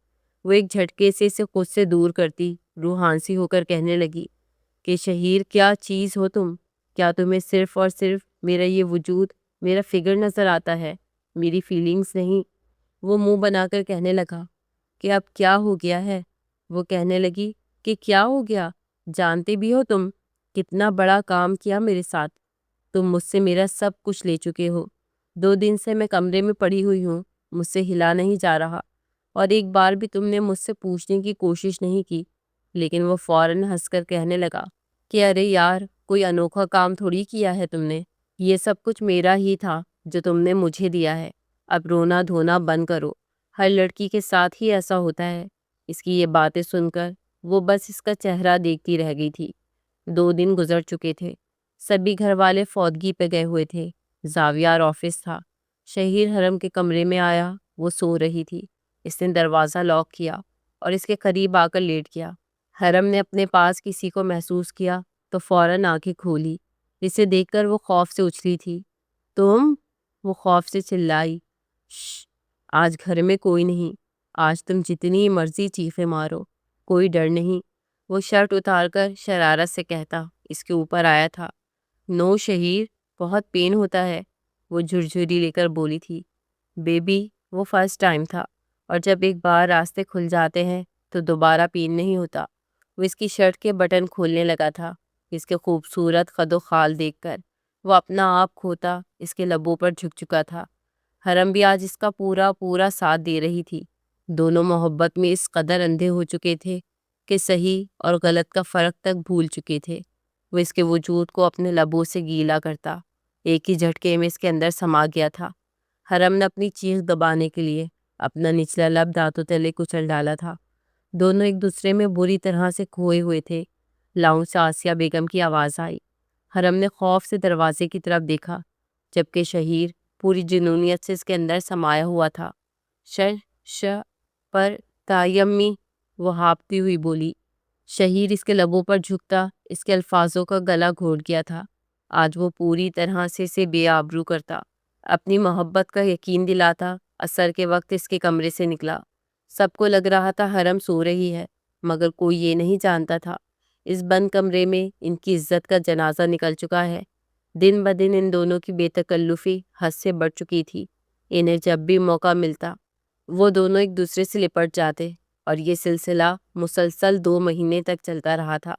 وہ ایک جھٹکے سے اسے خود سے دور کرتی روحانسی ہو کر کہنے لگی کہ شہیر، کیا چیز ہو تم؟ کیا تمہیں صرف اور صرف میرا یہ وجود میرا فگر نظر آتا ہے، میری فیلنگز نہیں۔ وہ منہ بنا کر کہنے لگا کہ اب کیا ہو گیا ہے؟ وہ کہنے لگی کہ کیا ہو گیا؟ جانتے بھی ہو تم کتنا بڑا کام کیا میرے ساتھ؟ تم مجھ سے میرا سب کچھ لے چکے ہو۔ 2 دن سے میں کمرے میں پڑی ہوئی ہوں، مجھ سے ہلا نہیں جا رہا، اور ایک بار بھی تم نے مجھ سے پوچھنے کی کوشش نہیں کی۔ لیکن وہ فوراً ہنس کر کہنے لگا کہ ارے یار، کوئی انوکھا کام تھوڑی کیا ہے تم نے، یہ سب کچھ میرا ہی تھا جو تم نے مجھے دیا ہے۔ اب رونا دھونا بند کرو، ہر لڑکی کے ساتھ ہی ایسا ہوتا ہے۔ اس کی یہ باتیں سن کر وہ بس اس کا چہرہ دیکھتی رہ گئی تھی۔ 2 دن گزر چکے تھے، سبھی گھر والے فوتگی پہ گئے ہوئے تھے، زاویار آفس تھا۔ شہیر حرم کے کمرے میں آیا، وہ سو رہی تھی۔ اس نے دروازہ لاک کیا اور اس کے قریب آ کر لیٹ گیا۔ حرم نے اپنے پاس کسی کو محسوس کیا تو فوراً آنکھیں کھولی۔ اسے دیکھ کر وہ خوف سے اچھلی تھی۔ تم؟ وہ خوف سے چلائی۔ شش، آج گھر میں کوئی نہیں، آج تم جتنی مرضی چیخیں مارو، کوئی ڈر نہیں۔ وہ شرٹ اتار کر شرارت سے کہتا اس کے اوپر آیا تھا۔ نو شہیر، بہت پین ہوتا ہے، وہ جھرجھری لے کر بولی تھی۔ بیبی، وہ فرسٹ ٹائم تھا، اور جب ایک بار راستے کھل جاتے ہیں تو دوبارہ پین نہیں ہوتا۔ وہ اس کی شرٹ کے بٹن کھولنے لگا تھا۔ اس کے خوبصورت قد و خال دیکھ کر وہ اپنا آپ کھوتا اس کے لبوں پر جھک چکا تھا۔ حرم بھی آج اس کا پورا پورا ساتھ دے رہی تھی۔ دونوں محبت میں اس قدر اندھے ہو چکے تھے کہ صحیح اور غلط کا فرق تک بھول چکے تھے۔ وہ اس کے وجود کو اپنے لبوں سے گیلا کرتا، ایک ہی جھٹکے میں اس کے اندر سما گیا تھا۔ حرم نے اپنی چیخ دبانے کے لیے اپنا نچلا لب دانتوں تلے کچل ڈالا تھا۔ دونوں ایک دوسرے میں بری طرح سے کھوئے ہوئے تھے۔ لاؤنج سے آسیہ بیگم کی آواز آئی۔ حرم نے خوف سے دروازے کی طرف دیکھا، جبکہ شہیر پوری جنونیت سے اس کے اندر سمایا ہوا تھا۔ ش پر تایمی، وہ ہاپتی ہوئی بولی۔ شہیر اس کے لبوں پر جھکتا اس کے الفاظوں کا گلا گھونٹ گیا تھا۔ آج وہ پوری طرح سے اسے بے آبرو کرتا، اپنی محبت کا یقین دلاتا۔ عصر کے وقت اس کے کمرے سے نکلا۔ سب کو لگ رہا تھا حرم سو رہی ہے، مگر کوئی یہ نہیں جانتا تھا اس بند کمرے میں ان کی عزت کا جنازہ نکل چکا ہے۔ دن بدن ان دونوں کی بے تکلفی حد سے بڑھ چکی تھی۔ انہیں جب بھی موقع ملتا وہ دونوں ایک دوسرے سے لپٹ جاتے، اور یہ سلسلہ مسلسل 2 مہینے تک چلتا رہا تھا۔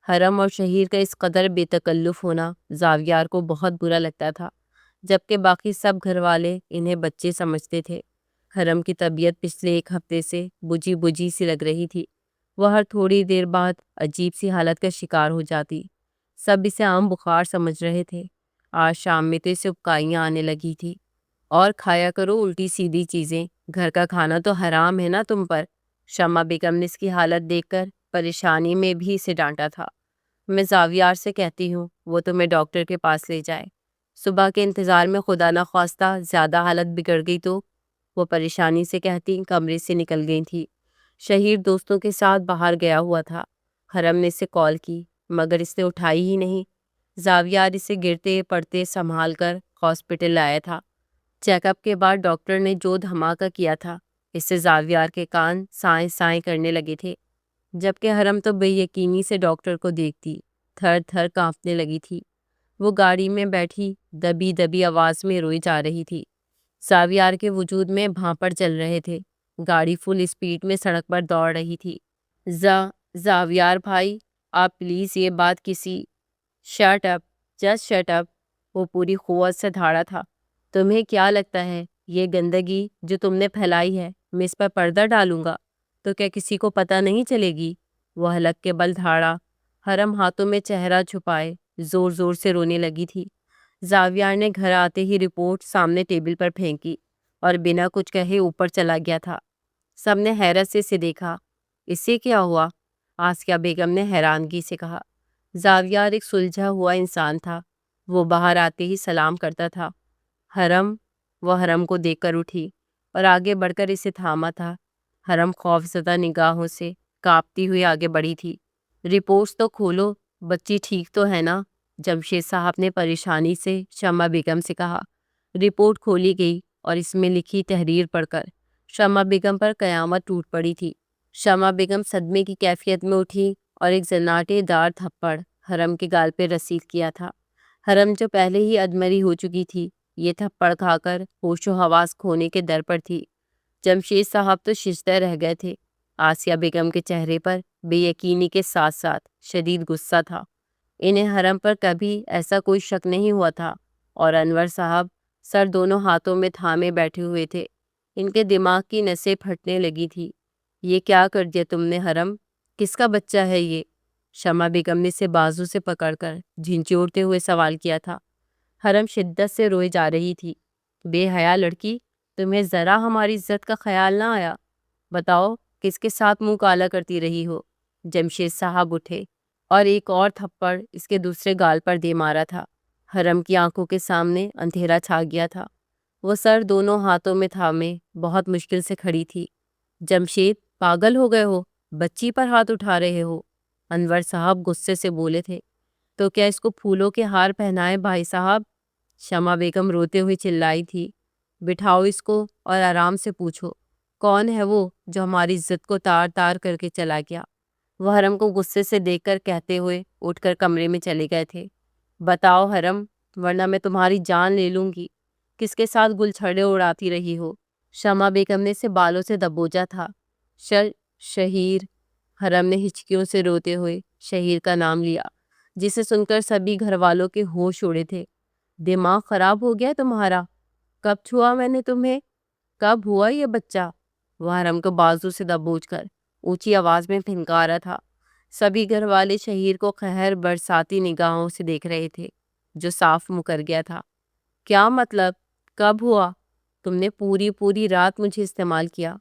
حرم اور شہیر کا اس قدر بے تکلف ہونا زاویار کو بہت برا لگتا تھا، جبکہ باقی سب گھر والے انہیں بچے سمجھتے تھے۔ حرم کی طبیعت پچھلے 1 ہفتے سے بجھی بجھی سی لگ رہی تھی۔ وہ ہر تھوڑی دیر بعد عجیب سی حالت کا شکار ہو جاتی۔ سب اسے عام بخار سمجھ رہے تھے۔ آج شام میں تو اسے اکائیاں آنے لگی تھی۔ اور کھایا کرو الٹی سیدھی چیزیں، گھر کا کھانا تو حرام ہے نا تم پر۔ شمع بیگم نے اس کی حالت دیکھ کر پریشانی میں بھی اسے ڈانٹا تھا۔ میں زاویار سے کہتی ہوں وہ تمہیں ڈاکٹر کے پاس لے جائے۔ صبح کے انتظار میں خدا نخواستہ زیادہ حالت بگڑ گئی تو، وہ پریشانی سے کہتی کمرے سے نکل گئی تھی۔ شہیر دوستوں کے ساتھ باہر گیا ہوا تھا۔ حرم نے اسے کال کی، مگر اس نے اٹھائی ہی نہیں۔ زاویار اسے گرتے پڑتے سنبھال کر ہاسپٹل لایا تھا۔ چیک اپ کے بعد ڈاکٹر نے جو دھماکہ کیا تھا، اس سے زاویار کے کان سائیں سائیں کرنے لگے تھے، جبکہ حرم تو بے یقینی سے ڈاکٹر کو دیکھتی تھر تھر کانپنے لگی تھی۔ وہ گاڑی میں بیٹھی دبی دبی آواز میں روئی جا رہی تھی۔ زاویار کے وجود میں بھانپڑ چل رہے تھے۔ گاڑی فل اسپیڈ میں سڑک پر دوڑ رہی تھی۔ زاویار بھائی، آپ پلیز یہ بات کسی shut up, just shut up, وہ پوری قوت سے دھاڑا تھا۔ تمہیں کیا لگتا ہے یہ گندگی جو تم نے پھیلائی ہے میں اس پر پردہ ڈالوں گا تو کیا کسی کو پتہ نہیں چلے گی؟ وہ حلق کے بل دھاڑا۔ حرم ہاتھوں میں چہرہ چھپائے زور زور سے رونے لگی تھی۔ زاویار نے گھر آتے ہی رپورٹ سامنے ٹیبل پر پھینکی اور بنا کچھ کہے اوپر چلا گیا تھا۔ سب نے حیرت سے اسے دیکھا۔ اس سے کیا ہوا؟ آسیہ بیگم نے حیرانگی سے کہا۔ زاویار ایک سلجھا ہوا انسان تھا۔ وہ باہر آتے ہی سلام کرتا تھا۔ حرم، وہ حرم کو دیکھ کر اٹھی اور آگے بڑھ کر اسے تھاما تھا۔ حرم خوفزدہ نگاہوں سے کانپتی ہوئی آگے بڑھی تھی۔ رپورٹس تو کھولو، بچی ٹھیک تو ہے نا؟ جمشید صاحب نے پریشانی سے شمع بیگم سے کہا۔ رپورٹ کھولی گئی اور اس میں لکھی تحریر پڑھ کر شمع بیگم پر قیامت ٹوٹ پڑی تھی۔ شمع بیگم صدمے کی کیفیت میں اٹھی اور ایک زناٹے دار تھپڑ حرم کے گال پہ رسید کیا تھا۔ حرم جو پہلے ہی ادمری ہو چکی تھی، یہ تھپڑ کھا کر ہوش و حواس کھونے کے در پر تھی۔ جمشید صاحب تو ششدر رہ گئے تھے۔ آسیہ بیگم کے چہرے پر بے یقینی کے ساتھ ساتھ شدید غصہ تھا۔ انہیں حرم پر کبھی ایسا کوئی شک نہیں ہوا تھا، اور انور صاحب سر دونوں ہاتھوں میں تھامے بیٹھے ہوئے تھے۔ ان کے دماغ کی نسیں پھٹنے لگی تھی۔ یہ کیا کر دیا تم نے حرم؟ کس کا بچہ ہے یہ؟ شمع بیگم نے اسے بازو سے پکڑ کر جھنجھوڑتے ہوئے سوال کیا تھا۔ حرم شدت سے روئے جا رہی تھی۔ بے حیا لڑکی، تمہیں ذرا ہماری عزت کا خیال نہ آیا؟ بتاؤ کس کے ساتھ منہ کالا کرتی رہی ہو؟ جمشید صاحب اٹھے اور ایک اور تھپڑ اس کے دوسرے گال پر دے مارا تھا۔ حرم کی آنکھوں کے سامنے اندھیرا چھا گیا تھا۔ وہ سر دونوں ہاتھوں میں تھامے بہت مشکل سے کھڑی تھی۔ جمشید، پاگل ہو گئے ہو؟ بچی پر ہاتھ اٹھا رہے ہو؟ انور صاحب غصے سے بولے تھے۔ تو کیا اس کو پھولوں کے ہار پہنائے بھائی صاحب؟ شمع بیگم روتے ہوئے چلائی تھی۔ بٹھاؤ اس کو اور آرام سے پوچھو، کون ہے وہ جو ہماری عزت کو تار تار کر کے چلا گیا؟ وہ حرم کو غصے سے دیکھ کر کہتے ہوئے اٹھ کر کمرے میں چلے گئے تھے۔ بتاؤ حرم، ورنہ میں تمہاری جان لے لوں گی۔ کس کے ساتھ گل چھڑے اڑاتی رہی ہو؟ شمع بیگم نے اسے بالوں سے دبوچا تھا۔ شہیر، حرم نے ہچکیوں سے روتے ہوئے شہیر کا نام لیا، جسے سن کر سبھی گھر والوں کے ہوش اڑے تھے۔ دماغ خراب ہو گیا تمہارا؟ کب چھوا میں نے تمہیں؟ کب ہوا یہ بچہ؟ وہ حرم کو بازو سے دبوچ کر اونچی آواز میں پھنکارا تھا۔ سبھی گھر والے شہیر کو قہر برساتی نگاہوں سے دیکھ رہے تھے، جو صاف مکر گیا تھا۔ کیا مطلب؟ کب ہوا؟ تم نے پوری رات مجھے استعمال کیا،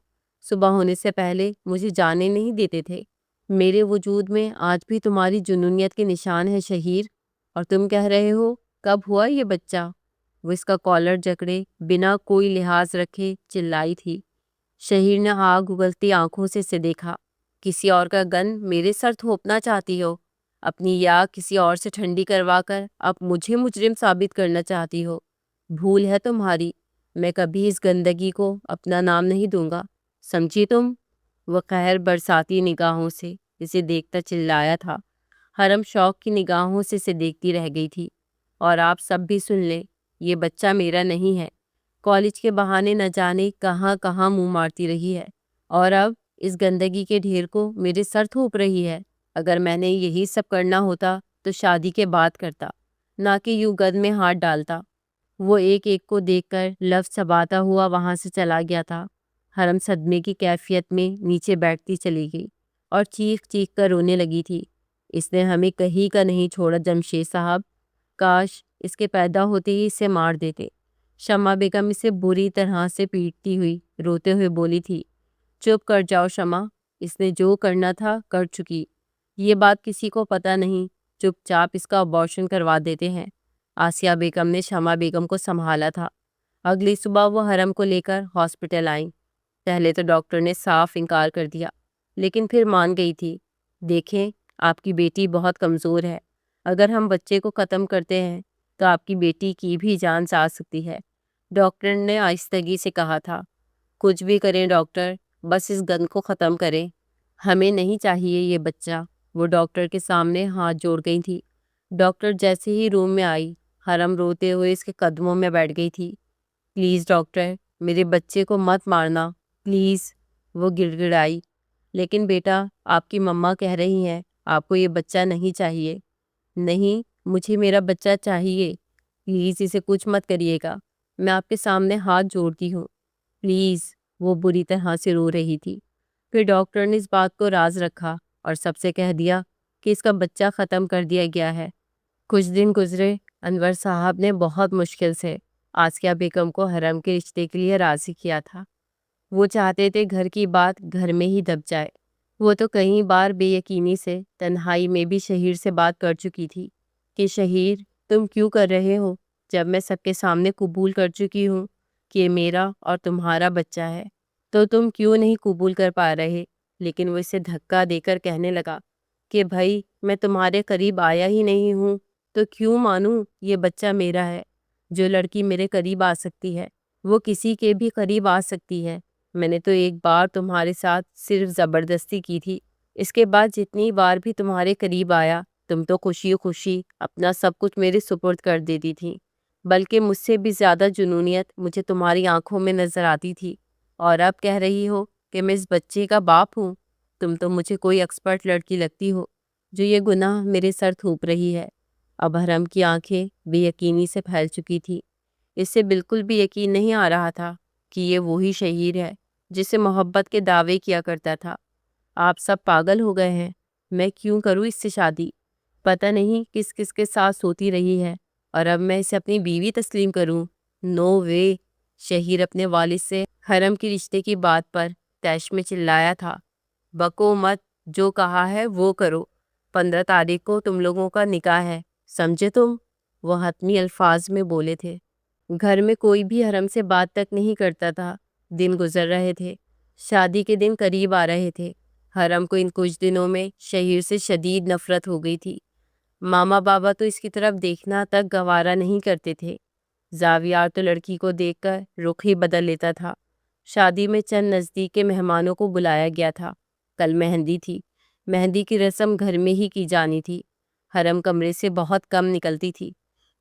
صبح ہونے سے پہلے مجھے جانے نہیں دیتے تھے۔ میرے وجود میں آج بھی تمہاری جنونیت کے نشان ہے شہیر، اور تم کہہ رہے ہو کب ہوا یہ بچہ؟ وہ اس کا کالر جکڑے بنا کوئی لحاظ رکھے چلائی تھی۔ شہیر نے آگ اگلتی آنکھوں سے اسے دیکھا۔ کسی اور کا گن میرے سر تھوپنا چاہتی ہو؟ اپنی یاد کسی اور سے ٹھنڈی کروا کر اب مجھے مجرم ثابت کرنا چاہتی ہو؟ بھول ہے تمہاری، میں کبھی اس گندگی کو اپنا نام نہیں دوں گا، سمجھی تم؟ وہ قہر برساتی نگاہوں سے اسے دیکھتا چلایا تھا۔ حرم شوق کی نگاہوں سے اسے دیکھتی رہ گئی تھی۔ اور آپ سب بھی سن لیں، یہ بچہ میرا نہیں ہے۔ کالج کے بہانے نہ جانے کہاں کہاں منہ مارتی رہی ہے، اور اب اس گندگی کے ڈھیر کو میرے سر تھوپ رہی ہے۔ اگر میں نے یہی سب کرنا ہوتا تو شادی کے بعد کرتا، نہ کہ یوں گد میں ہاتھ ڈالتا۔ وہ ایک ایک کو دیکھ کر لفظ چباتا ہوا وہاں سے چلا گیا تھا۔ حرم صدمے کی کیفیت میں نیچے بیٹھتی چلی گئی اور چیخ چیخ کر رونے لگی تھی۔ اس نے ہمیں کہیں کا نہیں چھوڑا جمشید صاحب، کاش اس کے پیدا ہوتے ہی اسے مار دیتے۔ شمع بیگم اسے بری طرح سے پیٹتی ہوئی روتے ہوئے بولی تھی۔ چپ کر جاؤ شمع، اس نے جو کرنا تھا کر چکی، یہ بات کسی کو پتہ نہیں، چپ چاپ اس کا ابارشن کروا دیتے ہیں۔ آسیہ بیگم نے شمع بیگم کو سنبھالا تھا۔ اگلی صبح وہ حرم کو لے کر ہاسپٹل آئیں۔ پہلے تو ڈاکٹر نے صاف انکار کر دیا، لیکن پھر مان گئی تھی۔ دیکھیں، آپ کی بیٹی بہت کمزور ہے، اگر ہم بچے کو ختم کرتے ہیں تو آپ کی بیٹی کی بھی جان جا سکتی ہے، ڈاکٹر نے آہستگی سے کہا تھا۔ کچھ بھی کریں ڈاکٹر، بس اس گند کو ختم کریں، ہمیں نہیں چاہیے یہ بچہ۔ وہ ڈاکٹر کے سامنے ہاتھ جوڑ گئی تھی۔ ڈاکٹر جیسے ہی روم میں آئی، حرم روتے ہوئے اس کے قدموں میں بیٹھ گئی تھی۔ پلیز ڈاکٹر، میرے بچے کو مت مارنا پلیز، وہ گڑ گڑائی۔ لیکن بیٹا، آپ کی مما کہہ رہی ہیں آپ کو یہ بچہ نہیں چاہیے۔ نہیں، مجھے میرا بچہ چاہیے، پلیز اسے کچھ مت کریے گا، میں آپ کے سامنے ہاتھ جوڑتی ہوں پلیز۔ وہ بری طرح سے رو رہی تھی۔ پھر ڈاکٹر نے اس بات کو راز رکھا اور سب سے کہہ دیا کہ اس کا بچہ ختم کر دیا گیا ہے۔ کچھ دن گزرے، انور صاحب نے بہت مشکل سے آسیہ بیگم کو حرم کے رشتے کے لیے راضی کیا تھا۔ وہ چاہتے تھے گھر کی بات گھر میں ہی دب جائے۔ وہ تو کئی بار بے یقینی سے تنہائی میں بھی شہیر سے بات کر چکی تھی کہ شہیر، تم کیوں کر رہے ہو جب میں سب کے سامنے قبول کر چکی ہوں کہ یہ میرا اور تمہارا بچہ ہے، تو تم کیوں نہیں قبول کر پا رہے؟ لیکن وہ اسے دھکا دے کر کہنے لگا کہ بھائی، میں تمہارے قریب آیا ہی نہیں ہوں تو کیوں مانوں یہ بچہ میرا ہے؟ جو لڑکی میرے قریب آ سکتی ہے وہ کسی کے بھی قریب آ سکتی ہے۔ میں نے تو ایک بار تمہارے ساتھ صرف زبردستی کی تھی، اس کے بعد جتنی بار بھی تمہارے قریب آیا تم تو خوشی خوشی اپنا سب کچھ میرے سپرد کر دیتی تھی۔ بلکہ مجھ سے بھی زیادہ جنونیت مجھے تمہاری آنکھوں میں نظر آتی تھی، اور اب کہہ رہی ہو کہ میں اس بچے کا باپ ہوں۔ تم تو مجھے کوئی ایکسپرٹ لڑکی لگتی ہو جو یہ گناہ میرے سر تھوپ رہی ہے۔ اب حرم کی آنکھیں بے یقینی سے پھیل چکی تھی۔ اس سے بالکل بھی یقین نہیں آ رہا تھا کہ یہ وہی شہیر ہے جسے محبت کے دعوے کیا کرتا تھا۔ آپ سب پاگل ہو گئے ہیں، میں کیوں کروں اس سے شادی؟ پتہ نہیں کس کس کے ساتھ سوتی رہی ہے، اور اب میں اسے اپنی بیوی تسلیم کروں؟ نو وے! شہیر اپنے والد سے حرم کی رشتے کی بات پر طیش میں چلایا تھا۔ بکو مت، جو کہا ہے وہ کرو۔ 15 تاریخ کو تم لوگوں کا نکاح ہے، سمجھے تم؟ وہ حتمی الفاظ میں بولے تھے۔ گھر میں کوئی بھی حرم سے بات تک نہیں کرتا تھا۔ دن گزر رہے تھے، شادی کے دن قریب آ رہے تھے۔ حرم کو ان کچھ دنوں میں شہیر سے شدید نفرت ہو گئی تھی۔ ماما بابا تو اس کی طرف دیکھنا تک گوارا نہیں کرتے تھے۔ زاویار تو لڑکی کو دیکھ کر رخ ہی بدل لیتا تھا۔ شادی میں چند نزدیک کے مہمانوں کو بلایا گیا تھا۔ کل مہندی تھی۔ مہندی کی رسم گھر میں ہی کی جانی تھی۔ حرم کمرے سے بہت کم نکلتی تھی۔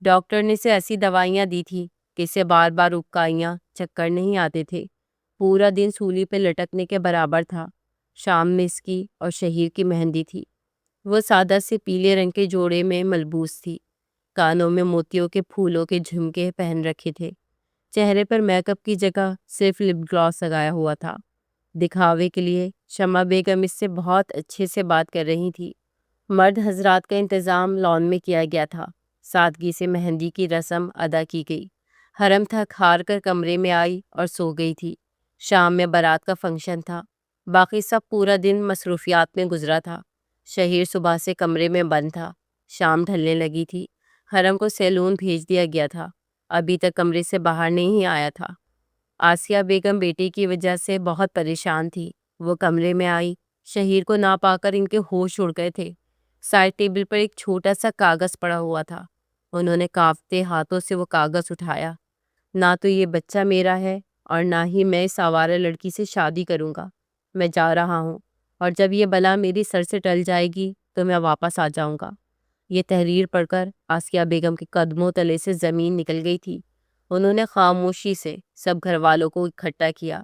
ڈاکٹر نے اسے ایسی دوائیاں دی تھی کہ اسے بار بار اکائیاں چکر نہیں آتے تھے۔ پورا دن سولی پہ لٹکنے کے برابر تھا۔ شام میں اس کی اور شہیر کی مہندی تھی۔ وہ سادہ سے پیلے رنگ کے جوڑے میں ملبوس تھی۔ کانوں میں موتیوں کے پھولوں کے جھمکے پہن رکھے تھے۔ چہرے پر میک اپ کی جگہ صرف لپ گلاس لگایا ہوا تھا۔ دکھاوے کے لیے شمع بیگم اس سے بہت اچھے سے بات کر رہی تھی۔ مرد حضرات کا انتظام لان میں کیا گیا تھا۔ سادگی سے مہندی کی رسم ادا کی گئی۔ حرم تھک ہار کر کمرے میں آئی اور سو گئی تھی۔ شام میں بارات کا فنکشن تھا۔ باقی سب پورا دن مصروفیات میں گزرا تھا۔ شہیر صبح سے کمرے میں بند تھا۔ شام ڈھلنے لگی تھی۔ حرم کو سیلون بھیج دیا گیا تھا۔ ابھی تک کمرے سے باہر نہیں آیا تھا۔ آسیہ بیگم بیٹے کی وجہ سے بہت پریشان تھی۔ وہ کمرے میں آئی۔ شہیر کو نہ پا کر ان کے ہوش اڑ گئے تھے۔ سائڈ ٹیبل پر ایک چھوٹا سا کاغذ پڑا ہوا تھا۔ انہوں نے کانپتے ہاتھوں سے وہ کاغذ اٹھایا۔ نہ تو یہ بچہ میرا ہے اور نہ ہی میں اس آوارہ لڑکی سے شادی کروں گا۔ میں جا رہا ہوں، اور جب یہ بلا میری سر سے ٹل جائے گی تو میں واپس آ جاؤں گا۔ یہ تحریر پڑھ کر آسیہ بیگم کے قدموں تلے سے زمین نکل گئی تھی۔ انہوں نے خاموشی سے سب گھر والوں کو اکٹھا کیا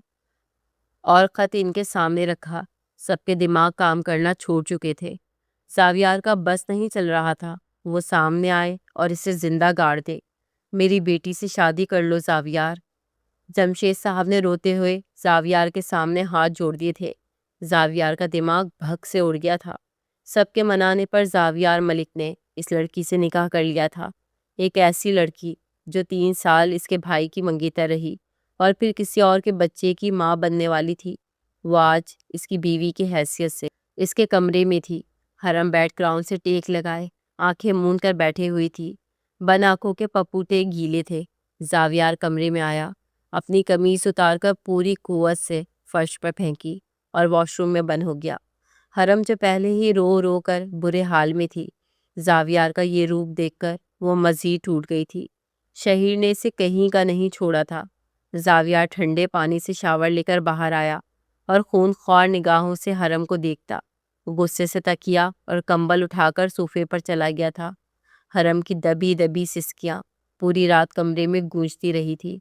اور خط ان کے سامنے رکھا۔ سب کے دماغ کام کرنا چھوڑ چکے تھے۔ زاویار کا بس نہیں چل رہا تھا۔ وہ سامنے آئے اور اسے زندہ گاڑ دے۔ میری بیٹی سے شادی کر لو زاویار۔ جمشید صاحب نے روتے ہوئے زاویار کے سامنے ہاتھ جوڑ دیے تھے۔ زاویار کا دماغ بھگ سے اڑ گیا تھا۔ سب کے منانے پر زاویار ملک نے اس لڑکی سے نکاح کر لیا تھا۔ ایک ایسی لڑکی جو 3 سال اس کے بھائی کی منگیتر رہی اور پھر کسی اور کے بچے کی ماں بننے والی تھی۔ وہ آج اس کی بیوی کی حیثیت سے اس کے کمرے میں تھی۔ حرم بیک گراؤنڈ سے ٹیک لگائے آنکھیں موند کر بیٹھے ہوئی تھی۔ بن آنکھوں کے پپوٹے گیلے تھے۔ زاویار کمرے میں آیا، اپنی قمیض اتار کر پوری قوت سے فرش پر پھینکی اور واش روم میں بند ہو گیا۔ حرم جو پہلے ہی رو رو کر برے حال میں تھی، زاویار کا یہ روپ دیکھ کر وہ مزید ٹوٹ گئی تھی۔ شہیر نے اسے کہیں کا نہیں چھوڑا تھا۔ زاویار ٹھنڈے پانی سے شاور لے کر باہر آیا اور خون خوار نگاہوں سے حرم کو دیکھتا غصے سے تکیا اور کمبل اٹھا کر صوفے پر چلا گیا تھا۔ حرم کی دبی دبی سسکیاں پوری رات کمرے میں گونجتی رہی تھی۔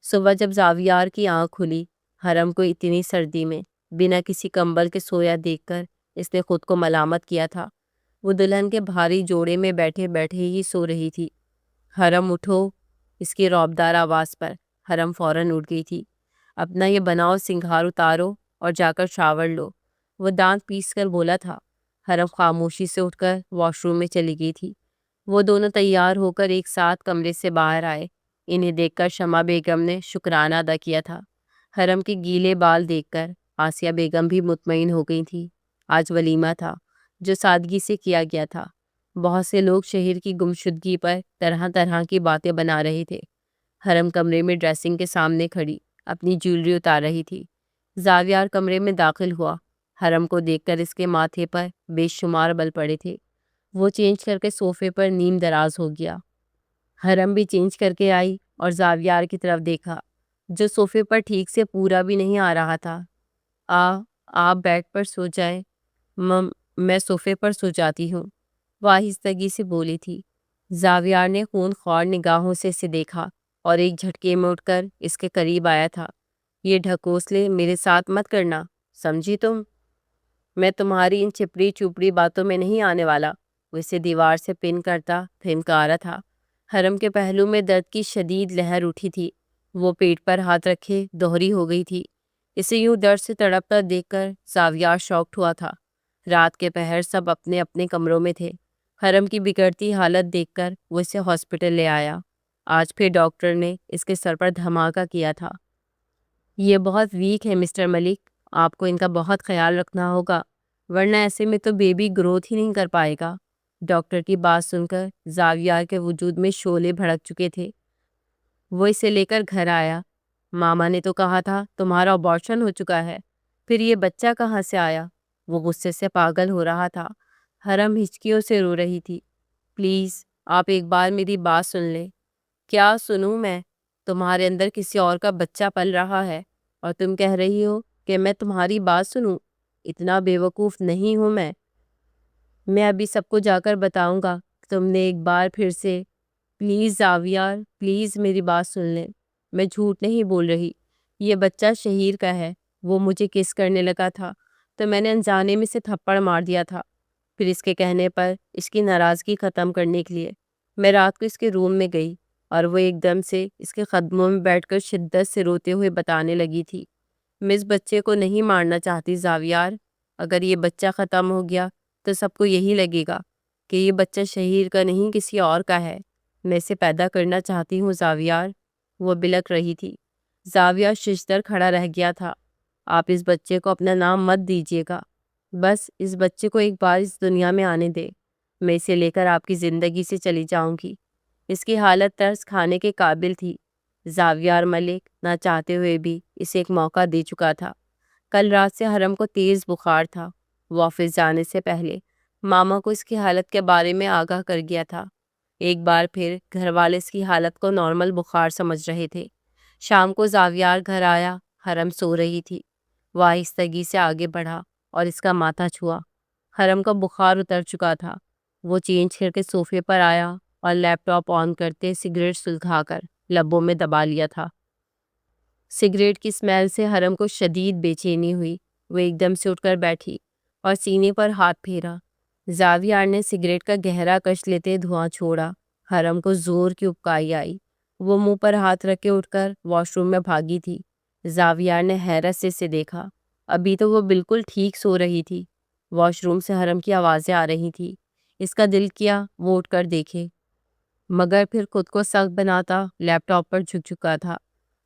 صبح جب زاویار کی آنکھ کھلی، حرم کو اتنی سردی میں بنا کسی کمبل کے سویا دیکھ کر اس نے خود کو ملامت کیا تھا۔ وہ دلہن کے بھاری جوڑے میں بیٹھے بیٹھے ہی سو رہی تھی۔ حرم اٹھو! اس کی رعبدار آواز پر حرم فوراً اٹھ گئی تھی۔ اپنا یہ بناؤ سنگھار اتارو اور جا کر شاور لو، وہ دانت پیس کر بولا تھا۔ حرم خاموشی سے اٹھ کر واش روم میں چلی گئی تھی۔ وہ دونوں تیار ہو کر ایک ساتھ کمرے سے باہر آئے۔ انہیں دیکھ کر شمع بیگم نے شکرانہ ادا کیا تھا۔ حرم کے گیلے بال دیکھ کر آسیہ بیگم بھی مطمئن ہو گئی تھی۔ آج ولیمہ تھا جو سادگی سے کیا گیا تھا۔ بہت سے لوگ شہر کی گمشدگی پر طرح طرح کی باتیں بنا رہے تھے۔ حرم کمرے میں ڈریسنگ کے سامنے کھڑی اپنی جیولری اتار رہی تھی۔ زاویار کمرے میں داخل ہوا۔ حرم کو دیکھ کر اس کے ماتھے پر بے شمار بل پڑے تھے۔ وہ چینج کر کے صوفے پر نیم دراز ہو گیا۔ حرم بھی چینج کر کے آئی اور زاویار کی طرف دیکھا جو صوفے پر ٹھیک سے پورا بھی نہیں آ رہا تھا۔ آپ بیڈ پر سو جائیں۔ میں صوفے پر سو جاتی ہوں، وہ آہستگی سے بولی تھی۔ زاویار نے خون خوار نگاہوں سے اسے دیکھا اور ایک جھٹکے میں اٹھ کر اس کے قریب آیا تھا۔ یہ ڈھکوسلے میرے ساتھ مت کرنا، سمجھی تم؟ میں تمہاری ان چپڑی چوپڑی باتوں میں نہیں آنے والا۔ وہ اسے دیوار سے پن کرتا پھنکارا تھا۔ حرم کے پہلو میں درد کی شدید لہر اٹھی تھی۔ وہ پیٹ پر ہاتھ رکھے دوہری ہو گئی تھی۔ اسے یوں درد سے تڑپتا دیکھ کر زاویار شاکڈ ہوا تھا۔ رات کے پہر سب اپنے اپنے کمروں میں تھے۔ حرم کی بگڑتی حالت دیکھ کر وہ اسے ہاسپٹل لے آیا۔ آج پھر ڈاکٹر نے اس کے سر پر دھماکہ کیا تھا۔ یہ بہت ویک ہے مسٹر ملک، آپ کو ان کا بہت خیال رکھنا ہوگا، ورنہ ایسے میں تو بیبی گروتھ ہی نہیں کر پائے گا۔ ڈاکٹر کی بات سن کر زاویار کے وجود میں شعلے بھڑک چکے تھے۔ وہ اسے لے کر گھر آیا۔ ماما نے تو کہا تھا تمہارا ابارشن ہو چکا ہے، پھر یہ بچہ کہاں سے آیا؟ وہ غصے سے پاگل ہو رہا تھا۔ حرم ہچکیوں سے رو رہی تھی۔ پلیز آپ ایک بار میری بات سن لیں۔ کیا سنوں میں؟ تمہارے اندر کسی اور کا بچہ پل رہا ہے اور تم کہہ رہی ہو کہ میں تمہاری بات سنوں؟ اتنا بے وقوف نہیں ہوں میں ابھی سب کو جا کر بتاؤں گا۔ تم نے ایک بار پھر سے پلیز زاویار، پلیز میری بات سن لیں۔ میں جھوٹ نہیں بول رہی، یہ بچہ شہیر کا ہے۔ وہ مجھے کس کرنے لگا تھا تو میں نے انجانے میں سے تھپڑ مار دیا تھا۔ پھر اس کے کہنے پر اس کی ناراضگی ختم کرنے کے لیے میں رات کو اس کے روم میں گئی اور وہ ایک دم سے اس کے قدموں میں بیٹھ کر شدت سے روتے ہوئے بتانے لگی تھی، میں اس بچے کو نہیں مارنا چاہتی زاویار۔ اگر یہ بچہ ختم ہو گیا تو سب کو یہی لگے گا کہ یہ بچہ شہیر کا نہیں کسی اور کا ہے۔ میں اسے پیدا کرنا چاہتی ہوں زاویار۔ وہ بلک رہی تھی۔ زاویار ششدر کھڑا رہ گیا تھا۔ آپ اس بچے کو اپنا نام مت دیجیے گا، بس اس بچے کو ایک بار اس دنیا میں آنے دے، میں اسے لے کر آپ کی زندگی سے چلی جاؤں گی۔ اس کی حالت ترس کھانے کے قابل تھی۔ زاویار ملک نہ چاہتے ہوئے بھی اسے ایک موقع دے چکا تھا۔ کل رات سے حرم کو تیز بخار تھا۔ وہ آفس جانے سے پہلے ماما کو اس کی حالت کے بارے میں آگاہ کر گیا تھا۔ ایک بار پھر گھر والے اس کی حالت کو نارمل بخار سمجھ رہے تھے۔ شام کو زاویار گھر آیا۔ حرم سو رہی تھی۔ وہ آہستگی سے آگے بڑھا اور اس کا ماتھا چھوا۔ حرم کا بخار اتر چکا تھا۔ وہ چینج کر کے صوفے پر آیا اور لیپ ٹاپ آن کرتے سگریٹ سلگھا کر لبوں میں دبا لیا تھا۔ سگریٹ کی اسمیل سے حرم کو شدید بے چینی ہوئی۔ وہ ایک دم سے اٹھ کر بیٹھی اور سینے پر ہاتھ پھیرا۔ زاویار نے سگریٹ کا گہرا کش لیتے دھواں چھوڑا۔ حرم کو زور کی ابکائی آئی۔ وہ منہ پر ہاتھ رکھ کے اٹھ کر واش روم میں بھاگی تھی۔ زاویار نے حیرت سے اسے دیکھا۔ ابھی تو وہ بالکل ٹھیک سو رہی تھی۔ واش روم سے حرم کی آوازیں آ رہی تھی۔ اس کا دل کیا وہ اٹھ کر دیکھے، مگر پھر خود کو سخت بناتا لیپ ٹاپ پر جھک چکا تھا۔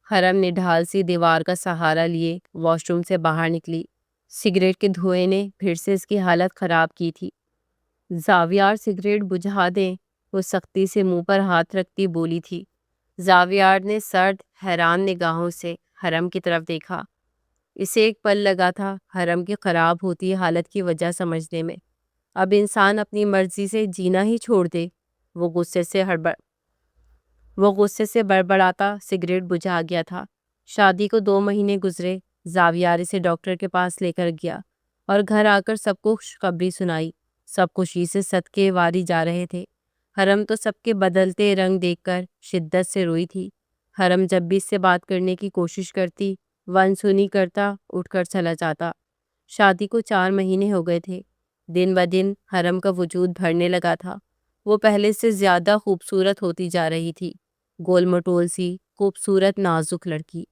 حرم نے ڈھال سی دیوار کا سہارا لیے واش روم سے باہر نکلی۔ سگریٹ کے دھوئیں نے پھر سے اس کی حالت خراب کی تھی۔ زاویار سگریٹ بجھا دیں، وہ سختی سے منہ پر ہاتھ رکھتی بولی تھی۔ زاویار نے سرد حیران نگاہوں سے حرم کی طرف دیکھا۔ اسے ایک پل لگا تھا حرم کی خراب ہوتی حالت کی وجہ سمجھنے میں۔ اب انسان اپنی مرضی سے جینا ہی چھوڑ دے۔ وہ غصے سے بڑبڑاتا سگریٹ بجھا گیا تھا۔ شادی کو 2 مہینے گزرے۔ زاویار اسے ڈاکٹر کے پاس لے کر گیا اور گھر آ کر سب کو خوشخبری سنائی۔ سب خوشی سے صدقے واری جا رہے تھے۔ حرم تو سب کے بدلتے رنگ دیکھ کر شدت سے روئی تھی۔ حرم جب بھی اس سے بات کرنے کی کوشش کرتی، وہ انسنی کرتا اٹھ کر چلا جاتا۔ شادی کو 4 مہینے ہو گئے تھے۔ دن بدن حرم کا وجود بڑھنے لگا تھا۔ وہ پہلے سے زیادہ خوبصورت ہوتی جا رہی تھی۔ گول مٹول سی خوبصورت نازک لڑکی۔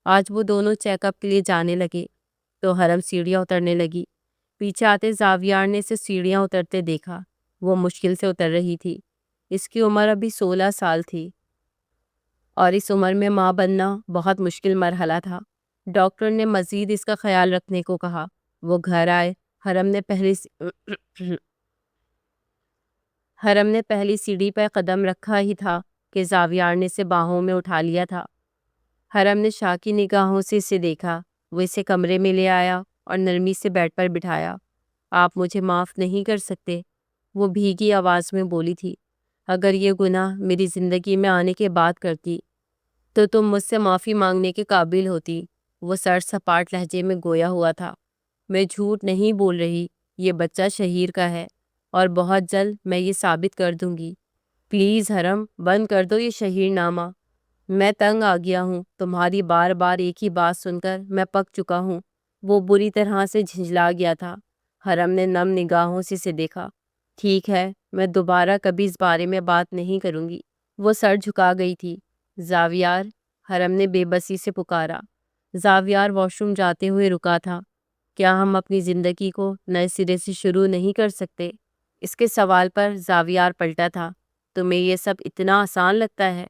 آج وہ دونوں چیک اپ کے لیے جانے لگے تو حرم سیڑھیاں اترنے لگی۔ پیچھے آتے زاویار نے اسے سیڑھیاں اترتے دیکھا۔ وہ مشکل سے اتر رہی تھی۔ اس کی عمر ابھی 16 سال تھی اور اس عمر میں ماں بننا بہت مشکل مرحلہ تھا۔ ڈاکٹر نے مزید اس کا خیال رکھنے کو کہا۔ وہ گھر آئے۔ حرم نے پہلی سیڑھی پر قدم رکھا ہی تھا کہ زاویار نے اسے باہوں میں اٹھا لیا تھا۔ حرم نے شاکی نگاہوں سے اسے دیکھا۔ وہ اسے کمرے میں لے آیا اور نرمی سے بیڈ پر بٹھایا۔ آپ مجھے معاف نہیں کر سکتے؟ وہ بھیگی آواز میں بولی تھی۔ اگر یہ گناہ میری زندگی میں آنے کے بعد کرتی تو تم مجھ سے معافی مانگنے کے قابل ہوتی۔ وہ سر سپاٹ لہجے میں گویا ہوا تھا۔ میں جھوٹ نہیں بول رہی، یہ بچہ شہیر کا ہے اور بہت جلد میں یہ ثابت کر دوں گی۔ پلیز حرم بند کر دو یہ شہیر نامہ، میں تنگ آ گیا ہوں، تمہاری بار بار ایک ہی بات سن کر میں پک چکا ہوں۔ وہ بری طرح سے جھنجلا گیا تھا۔ حرم نے نم نگاہوں سے اسے دیکھا۔ ٹھیک ہے، میں دوبارہ کبھی اس بارے میں بات نہیں کروں گی۔ وہ سر جھکا گئی تھی۔ زاویار، حرم نے بے بسی سے پکارا۔ زاویار واش روم جاتے ہوئے رکا تھا۔ کیا ہم اپنی زندگی کو نئے سرے سے شروع نہیں کر سکتے؟ اس کے سوال پر زاویار پلٹا تھا۔ تمہیں یہ سب اتنا آسان لگتا ہے؟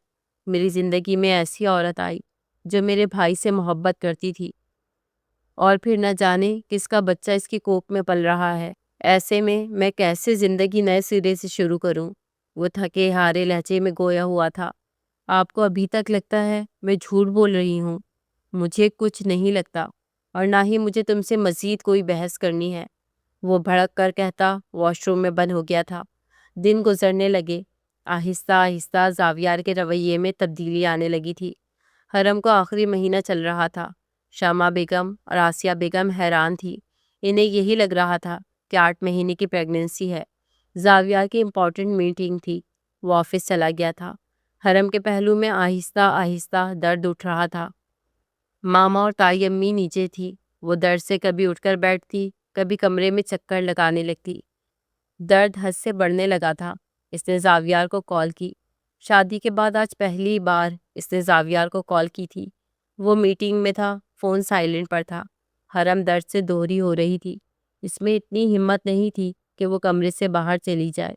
میری زندگی میں ایسی عورت آئی جو میرے بھائی سے محبت کرتی تھی، اور پھر نہ جانے کس کا بچہ اس کی کوکھ میں پل رہا ہے۔ ایسے میں کیسے زندگی نئے سرے سے شروع کروں؟ وہ تھکے ہارے لہجے میں گویا ہوا تھا۔ آپ کو ابھی تک لگتا ہے میں جھوٹ بول رہی ہوں؟ مجھے کچھ نہیں لگتا، اور نہ ہی مجھے تم سے مزید کوئی بحث کرنی ہے، وہ بھڑک کر کہتا واش روم میں بند ہو گیا تھا۔ دن گزرنے لگے۔ آہستہ آہستہ زاویار کے رویے میں تبدیلی آنے لگی تھی۔ حرم کو آخری مہینہ چل رہا تھا۔ شمع بیگم اور آسیہ بیگم حیران تھی۔ انہیں یہی لگ رہا تھا کہ 8 مہینے کی پریگننسی ہے۔ زاویار کی امپورٹنٹ میٹنگ تھی، وہ آفس چلا گیا تھا۔ حرم کے پہلو میں آہستہ آہستہ درد اٹھ رہا تھا۔ ماما اور تائی امی نیچے تھی۔ وہ درد سے کبھی اٹھ کر بیٹھتی، کبھی کمرے میں چکر لگانے لگتی۔ درد حد سے بڑھنے لگا تھا۔ اس نے زاویار کو کال کی۔ شادی کے بعد آج پہلی بار اس نے زاویار کو کال کی تھی۔ وہ میٹنگ میں تھا، فون سائلنٹ پر تھا۔ حرم درد سے دوہری ہو رہی تھی۔ اس میں اتنی ہمت نہیں تھی کہ وہ کمرے سے باہر چلی جائے۔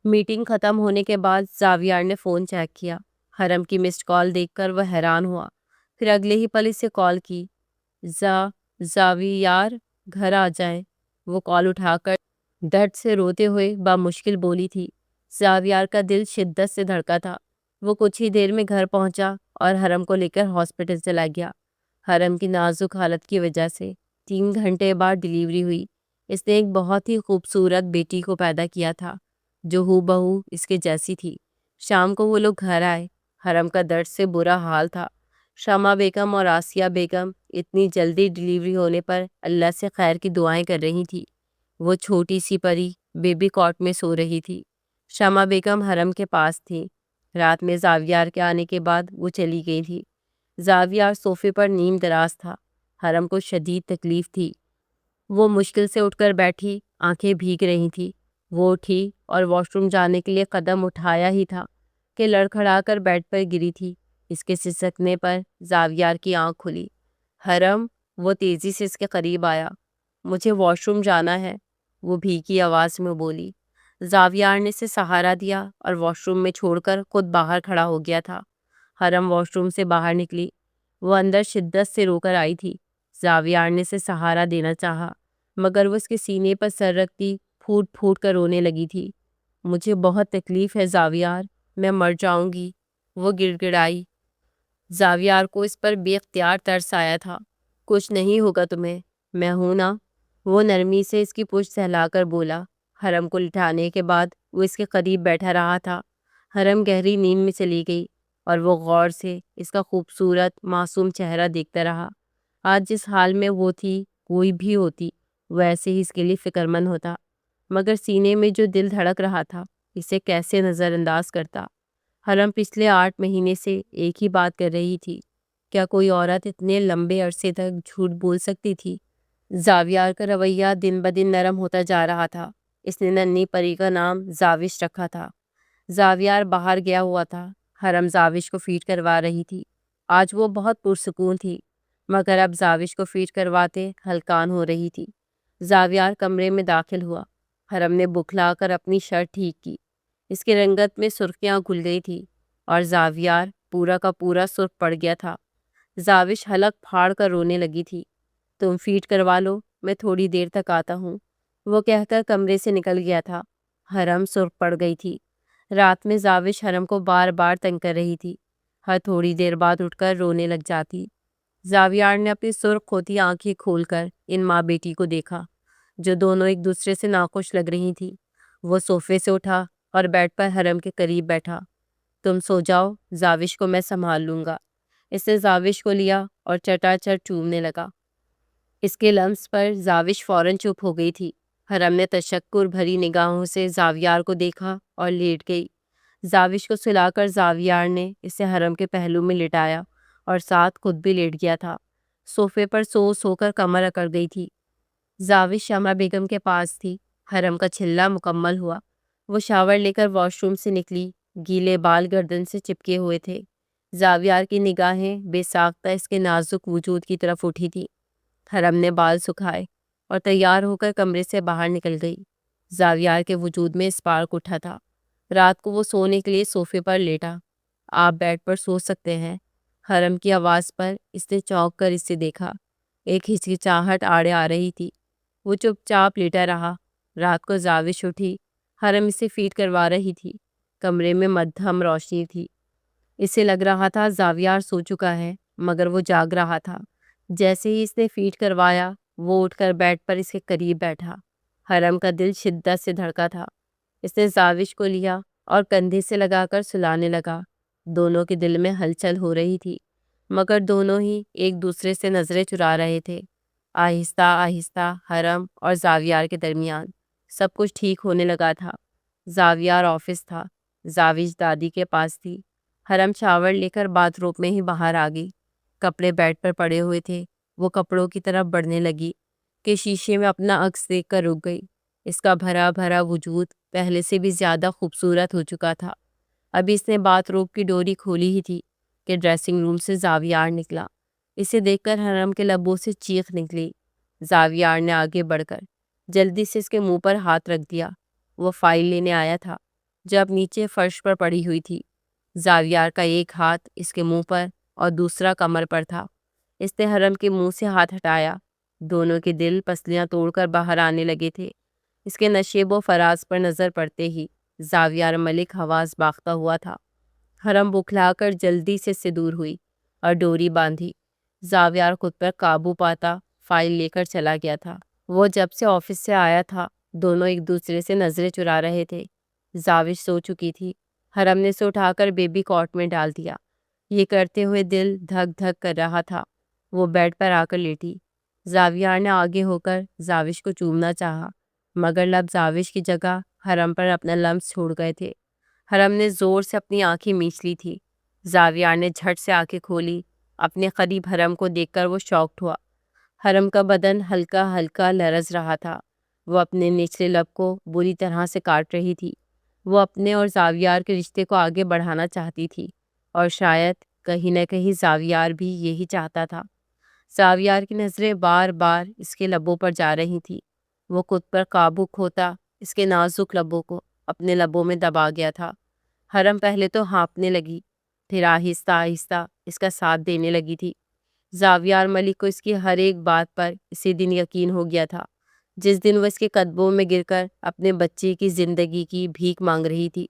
میٹنگ ختم ہونے کے بعد زاویار نے فون چیک کیا۔ حرم کی مسڈ کال دیکھ کر وہ حیران ہوا، پھر اگلے ہی پل اسے کال کی۔ زاویار، گھر آ جائیں۔ وہ کال اٹھا کر درد سے روتے ہوئے بامشکل بولی تھی۔ زاویار کا دل شدت سے دھڑکا تھا۔ وہ کچھ ہی دیر میں گھر پہنچا اور حرم کو لے کر ہاسپٹل چلا گیا۔ حرم کی نازک حالت کی وجہ سے 3 گھنٹے بعد ڈیلیوری ہوئی۔ اس نے ایک بہت ہی خوبصورت بیٹی کو پیدا کیا تھا جو ہو بہو اس کے جیسی تھی۔ شام کو وہ لوگ گھر آئے۔ حرم کا درد سے برا حال تھا۔ شمع بیگم اور آسیہ بیگم اتنی جلدی ڈیلیوری ہونے پر اللہ سے خیر کی دعائیں کر رہی تھی۔ وہ چھوٹی سی پری بیبی کاٹ میں سو رہی تھی۔ شمع بیگم حرم کے پاس تھی۔ رات میں زاویار کے آنے کے بعد وہ چلی گئی تھی۔ زاویار صوفے پر نیم دراز تھا۔ حرم کو شدید تکلیف تھی۔ وہ مشکل سے اٹھ کر بیٹھی، آنکھیں بھیگ رہی تھی۔ وہ اٹھی اور واش روم جانے کے لیے قدم اٹھایا ہی تھا کہ لڑکھڑا کر بیڈ پر گری تھی۔ اس کے سسکنے پر زاویار کی آنکھ کھلی۔ حرم، وہ تیزی سے اس کے قریب آیا۔ مجھے واش روم جانا ہے، وہ بھیگی آواز میں بولی۔ زاویار نے اسے سہارا دیا اور واش روم میں چھوڑ کر خود باہر کھڑا ہو گیا تھا۔ حرم واش روم سے باہر نکلی۔ وہ اندر شدت سے رو کر آئی تھی۔ زاویار نے اسے سہارا دینا چاہا، مگر وہ اس کے سینے پر سر رکھتی پھوٹ پھوٹ کر رونے لگی تھی۔ مجھے بہت تکلیف ہے زاویار، میں مر جاؤں گی، وہ گڑ گڑائی۔ زاویار کو اس پر بے اختیار ترس آیا تھا۔ کچھ نہیں ہوگا تمہیں، میں ہوں نا، وہ نرمی سے اس کی پشت سہلا کر بولا۔ حرم کو لٹانے کے بعد وہ اس کے قریب بیٹھا رہا تھا۔ حرم گہری نیند میں چلی گئی اور وہ غور سے اس کا خوبصورت معصوم چہرہ دیکھتا رہا۔ آج جس حال میں وہ تھی، کوئی بھی ہوتی وہ ایسے ہی اس کے لیے فکر مند ہوتا، مگر سینے میں جو دل دھڑک رہا تھا اسے کیسے نظر انداز کرتا۔ حرم پچھلے 8 مہینے سے ایک ہی بات کر رہی تھی، کیا کوئی عورت اتنے لمبے عرصے تک جھوٹ بول سکتی تھی؟ زاویار کا رویہ دن بدن نرم ہوتا جا رہا تھا۔ اس نے ننھی پری کا نام زاوش رکھا تھا۔ زاویار باہر گیا ہوا تھا۔ حرم زاوش کو فیڈ کروا رہی تھی۔ آج وہ بہت پرسکون تھی، مگر اب زاوش کو فیڈ کرواتے ہلکان ہو رہی تھی۔ زاویار کمرے میں داخل ہوا۔ حرم نے بکھلا کر اپنی شرٹ ٹھیک کی۔ اس کی رنگت میں سرخیاں گھل گئی تھی اور زاویار پورا کا پورا سرخ پڑ گیا تھا۔ زاوش حلق پھاڑ کر رونے لگی تھی۔ تم فیڈ کروا لو، میں تھوڑی دیر تک آتا ہوں، وہ کہہ کر کمرے سے نکل گیا تھا۔ حرم سرخ پڑ گئی تھی۔ رات میں زاوش حرم کو بار بار تنگ کر رہی تھی۔ ہر تھوڑی دیر بعد اٹھ کر رونے لگ جاتی۔ زاویار نے اپنی سرخ ہوتی آنکھیں کھول کر ان ماں بیٹی کو دیکھا جو دونوں ایک دوسرے سے ناخوش لگ رہی تھی۔ وہ صوفے سے اٹھا اور بیڈ پر حرم کے قریب بیٹھا۔ تم سو جاؤ، زاوش کو میں سنبھال لوں گا۔ اس نے زاوش کو لیا اور چٹا چٹ چومنے لگا۔ اس کے لمس پر زاوش فوراً چپ ہو گئی تھی۔ حرم نے تشکر بھری نگاہوں سے زاویار کو دیکھا اور لیٹ گئی۔ زاوش کو سلا کر زاویار نے اسے حرم کے پہلو میں لٹایا اور ساتھ خود بھی لیٹ گیا تھا۔ صوفے پر سو سو کر کمر اکڑ گئی تھی۔ زاوش شمع بیگم کے پاس تھی۔ حرم کا چلہ مکمل ہوا۔ وہ شاور لے کر واش روم سے نکلی۔ گیلے بال گردن سے چپکے ہوئے تھے۔ زاویار کی نگاہیں بے ساختہ اس کے نازک وجود کی طرف اٹھی تھی۔ حرم نے بال سکھائے اور تیار ہو کر کمرے سے باہر نکل گئی۔ زاویار کے وجود میں اسپارک اٹھا تھا۔ رات کو وہ سونے کے لیے صوفے پر لیٹا۔ آپ بیڈ پر سو سکتے ہیں۔ حرم کی آواز پر اس نے چونک کر اسے دیکھا۔ ایک ہچکچاہٹ آڑے آ رہی تھی۔ وہ چپ چاپ لیٹا رہا۔ رات کو زاوش اٹھی۔ حرم اسے فیڈ کروا رہی تھی۔ کمرے میں مدھم روشنی تھی۔ اسے لگ رہا تھا زاویار سو چکا ہے، مگر وہ جاگ رہا تھا۔ جیسے ہی اس نے فیڈ کروایا، وہ اٹھ کر بیڈ پر اس کے قریب بیٹھا۔ حرم کا دل شدت سے دھڑکا تھا۔ اس نے زاوش کو لیا اور کندھے سے لگا کر سلانے لگا۔ دونوں کے دل میں ہلچل ہو رہی تھی، مگر دونوں ہی ایک دوسرے سے نظریں چرا رہے تھے۔ آہستہ آہستہ حرم اور زاویار کے درمیان سب کچھ ٹھیک ہونے لگا تھا۔ زاویار آفس تھا۔ زاوش دادی کے پاس تھی۔ حرم شاور لے کر باتھ روم میں ہی باہر آ گئی۔ کپڑے بیڈ پر پڑے ہوئے تھے۔ وہ کپڑوں کی طرف بڑھنے لگی کہ شیشے میں اپنا عکس دیکھ کر رک گئی۔ اس کا بھرا بھرا وجود پہلے سے بھی زیادہ خوبصورت ہو چکا تھا۔ ابھی اس نے باتھ روم کی ڈوری کھولی ہی تھی کہ ڈریسنگ روم سے زاویار نکلا۔ اسے دیکھ کر حرم کے لبوں سے چیخ نکلی۔ زاویار نے آگے بڑھ کر جلدی سے اس کے منہ پر ہاتھ رکھ دیا۔ وہ فائل لینے آیا تھا جو اب نیچے فرش پر پڑی ہوئی تھی۔ زاویار کا ایک ہاتھ اس کے منہ پر اور دوسرا کمر پر تھا۔ اس نے حرم کے منہ سے ہاتھ ہٹایا۔ دونوں کے دل پسلیاں توڑ کر باہر آنے لگے تھے۔ اس کے نشیب و فراز پر نظر پڑتے ہی زاویار ملک حواس باختہ ہوا تھا۔ حرم بکھلا کر جلدی سے اس سے دور ہوئی اور ڈوری باندھی۔ زاویار خود پر قابو پاتا فائل لے کر چلا گیا تھا۔ وہ جب سے آفس سے آیا تھا، دونوں ایک دوسرے سے نظریں چرا رہے تھے۔ زاوش سو چکی تھی۔ حرم نے اسے اٹھا کر بیبی کاٹ میں ڈال دیا۔ یہ کرتے ہوئے دل دھک دھک کر رہا تھا۔ وہ بیڈ پر آ کر لیٹی۔ زاویار نے آگے ہو کر زاوش کو چومنا چاہا، مگر لب زاوش کی جگہ حرم پر اپنا لمس چھوڑ گئے تھے۔ حرم نے زور سے اپنی آنکھیں میچ لی تھی۔ زاویار نے جھٹ سے آنکھیں کھولی۔ اپنے قریب حرم کو دیکھ کر وہ شاکڈ ہوا۔ حرم کا بدن ہلکا ہلکا لرز رہا تھا۔ وہ اپنے نچلے لب کو بری طرح سے کاٹ رہی تھی۔ وہ اپنے اور زاویار کے رشتے کو آگے بڑھانا چاہتی تھی، اور شاید کہیں نہ کہیں زاویار بھی یہی چاہتا تھا۔ زاویار کی نظریں بار بار اس کے لبوں پر جا رہی تھی۔ وہ خود پر قابو کھوتا اس کے نازک لبوں کو اپنے لبوں میں دبا گیا تھا۔ حرم پہلے تو ہانپنے لگی، پھر آہستہ آہستہ اس کا ساتھ دینے لگی تھی۔ زاویار ملک کو اس کی ہر ایک بات پر اسی دن یقین ہو گیا تھا جس دن وہ اس کے قدموں میں گر کر اپنے بچے کی زندگی کی بھیک مانگ رہی تھی۔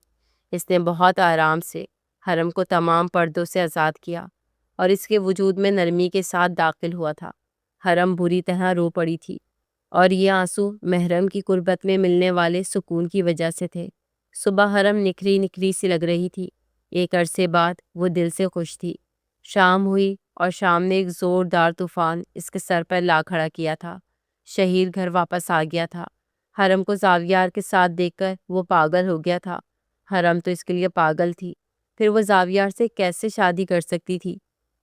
اس نے بہت آرام سے حرم کو تمام پردوں سے آزاد کیا اور اس کے وجود میں نرمی کے ساتھ داخل ہوا تھا۔ حرم بری طرح رو پڑی تھی، اور یہ آنسو محرم کی قربت میں ملنے والے سکون کی وجہ سے تھے۔ صبح حرم نکھری نکھری سی لگ رہی تھی۔ ایک عرصے بعد وہ دل سے خوش تھی۔ شام ہوئی اور شام نے ایک زوردار طوفان اس کے سر پر لا کھڑا کیا تھا۔ شہید گھر واپس آ گیا تھا۔ حرم کو زاویار کے ساتھ دیکھ کر وہ پاگل ہو گیا تھا۔ حرم تو اس کے لیے پاگل تھی، پھر وہ زاویار سے کیسے شادی کر سکتی تھی؟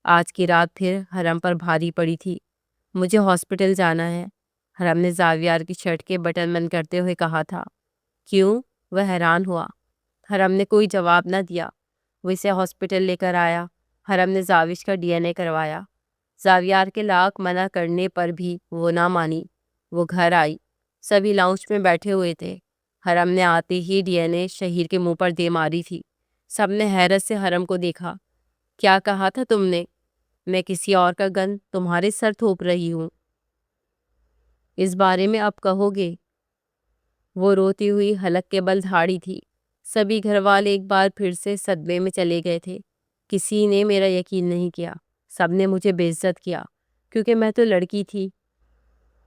آج کی رات پھر حرم پر بھاری پڑی تھی۔ مجھے ہاسپٹل جانا ہے، حرم نے زاویار کی شرٹ کے بٹن بند کرتے ہوئے کہا تھا۔ کیوں؟ وہ حیران ہوا۔ حرم نے کوئی جواب نہ دیا۔ وہ اسے ہاسپٹل لے کر آیا۔ حرم نے زاوش کا ڈی این اے کروایا۔ زاویار کے لاکھ منع کرنے پر بھی وہ نہ مانی۔ وہ گھر آئی۔ سبھی لاؤنج میں بیٹھے ہوئے تھے۔ حرم نے آتے ہی ڈی این اے شہیر کے منہ پر دے ماری تھی۔ سب نے حیرت سے حرم کو دیکھا۔ کیا کہا تھا تم نے؟ میں کسی اور کا گن تمہارے سر تھوپ رہی ہوں؟ اس بارے میں اب کہو گے؟ وہ روتی ہوئی حلق کے بل دھاڑی تھی۔ سبھی گھر والے ایک بار پھر سے صدمے میں چلے گئے تھے۔ کسی نے میرا یقین نہیں کیا۔ سب نے مجھے بے عزت کیا کیونکہ میں تو لڑکی تھی۔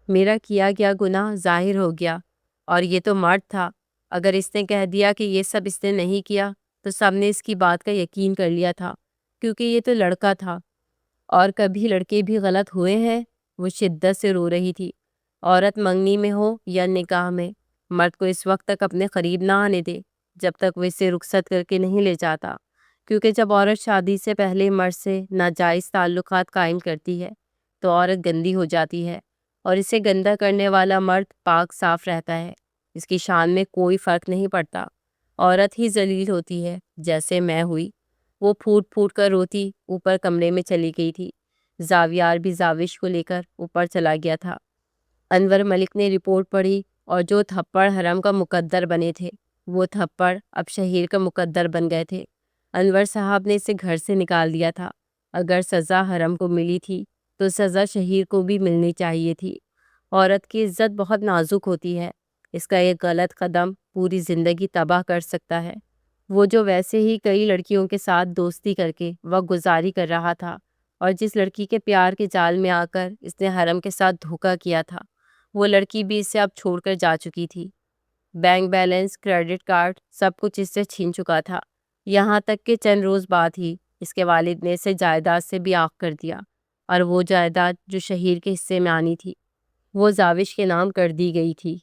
میرا کیا گیا گناہ ظاہر ہو گیا، اور یہ تو مرد تھا۔ اگر اس نے کہہ دیا کہ یہ سب اس نے نہیں کیا تو سب نے اس کی بات کا یقین کر لیا تھا کیونکہ یہ تو لڑکا تھا۔ اور کبھی لڑکے بھی غلط ہوئے ہیں؟ وہ شدت سے رو رہی تھی۔ عورت منگنی میں ہو یا نکاح میں، مرد کو اس وقت تک اپنے قریب نہ آنے دے۔ جب تک وہ اسے رخصت کر کے نہیں لے جاتا، کیونکہ جب عورت شادی سے پہلے مرد سے ناجائز تعلقات قائم کرتی ہے تو عورت گندی ہو جاتی ہے، اور اسے گندا کرنے والا مرد پاک صاف رہتا ہے۔ اس کی شان میں کوئی فرق نہیں پڑتا، عورت ہی ذلیل ہوتی ہے، جیسے میں ہوئی۔ وہ پھوٹ پھوٹ کر روتی اوپر کمرے میں چلی گئی تھی۔ زاویار بھی زاوش کو لے کر اوپر چلا گیا تھا۔ انور ملک نے رپورٹ پڑھی، اور جو تھپڑ حرم کا مقدر بنے تھے وہ تھپڑ اب شہیر کا مقدر بن گئے تھے۔ انور صاحب نے اسے گھر سے نکال دیا تھا۔ اگر سزا حرم کو ملی تھی تو سزا شہیر کو بھی ملنی چاہیے تھی۔ عورت کی عزت بہت نازک ہوتی ہے، اس کا ایک غلط قدم پوری زندگی تباہ کر سکتا ہے۔ وہ جو ویسے ہی کئی لڑکیوں کے ساتھ دوستی کر کے وقت گزاری کر رہا تھا، اور جس لڑکی کے پیار کے جال میں آ کر اس نے حرم کے ساتھ دھوکہ کیا تھا، وہ لڑکی بھی اسے اب چھوڑ کر جا چکی تھی۔ بینک بیلنس، کریڈٹ کارڈ، سب کچھ اس سے چھین چکا تھا، یہاں تک کہ چند روز بعد ہی اس کے والد نے اسے جائیداد سے بھی عاق کر دیا، اور وہ جائیداد جو شہیر کے حصے میں آنی تھی وہ زاوش کے نام کر دی گئی تھی۔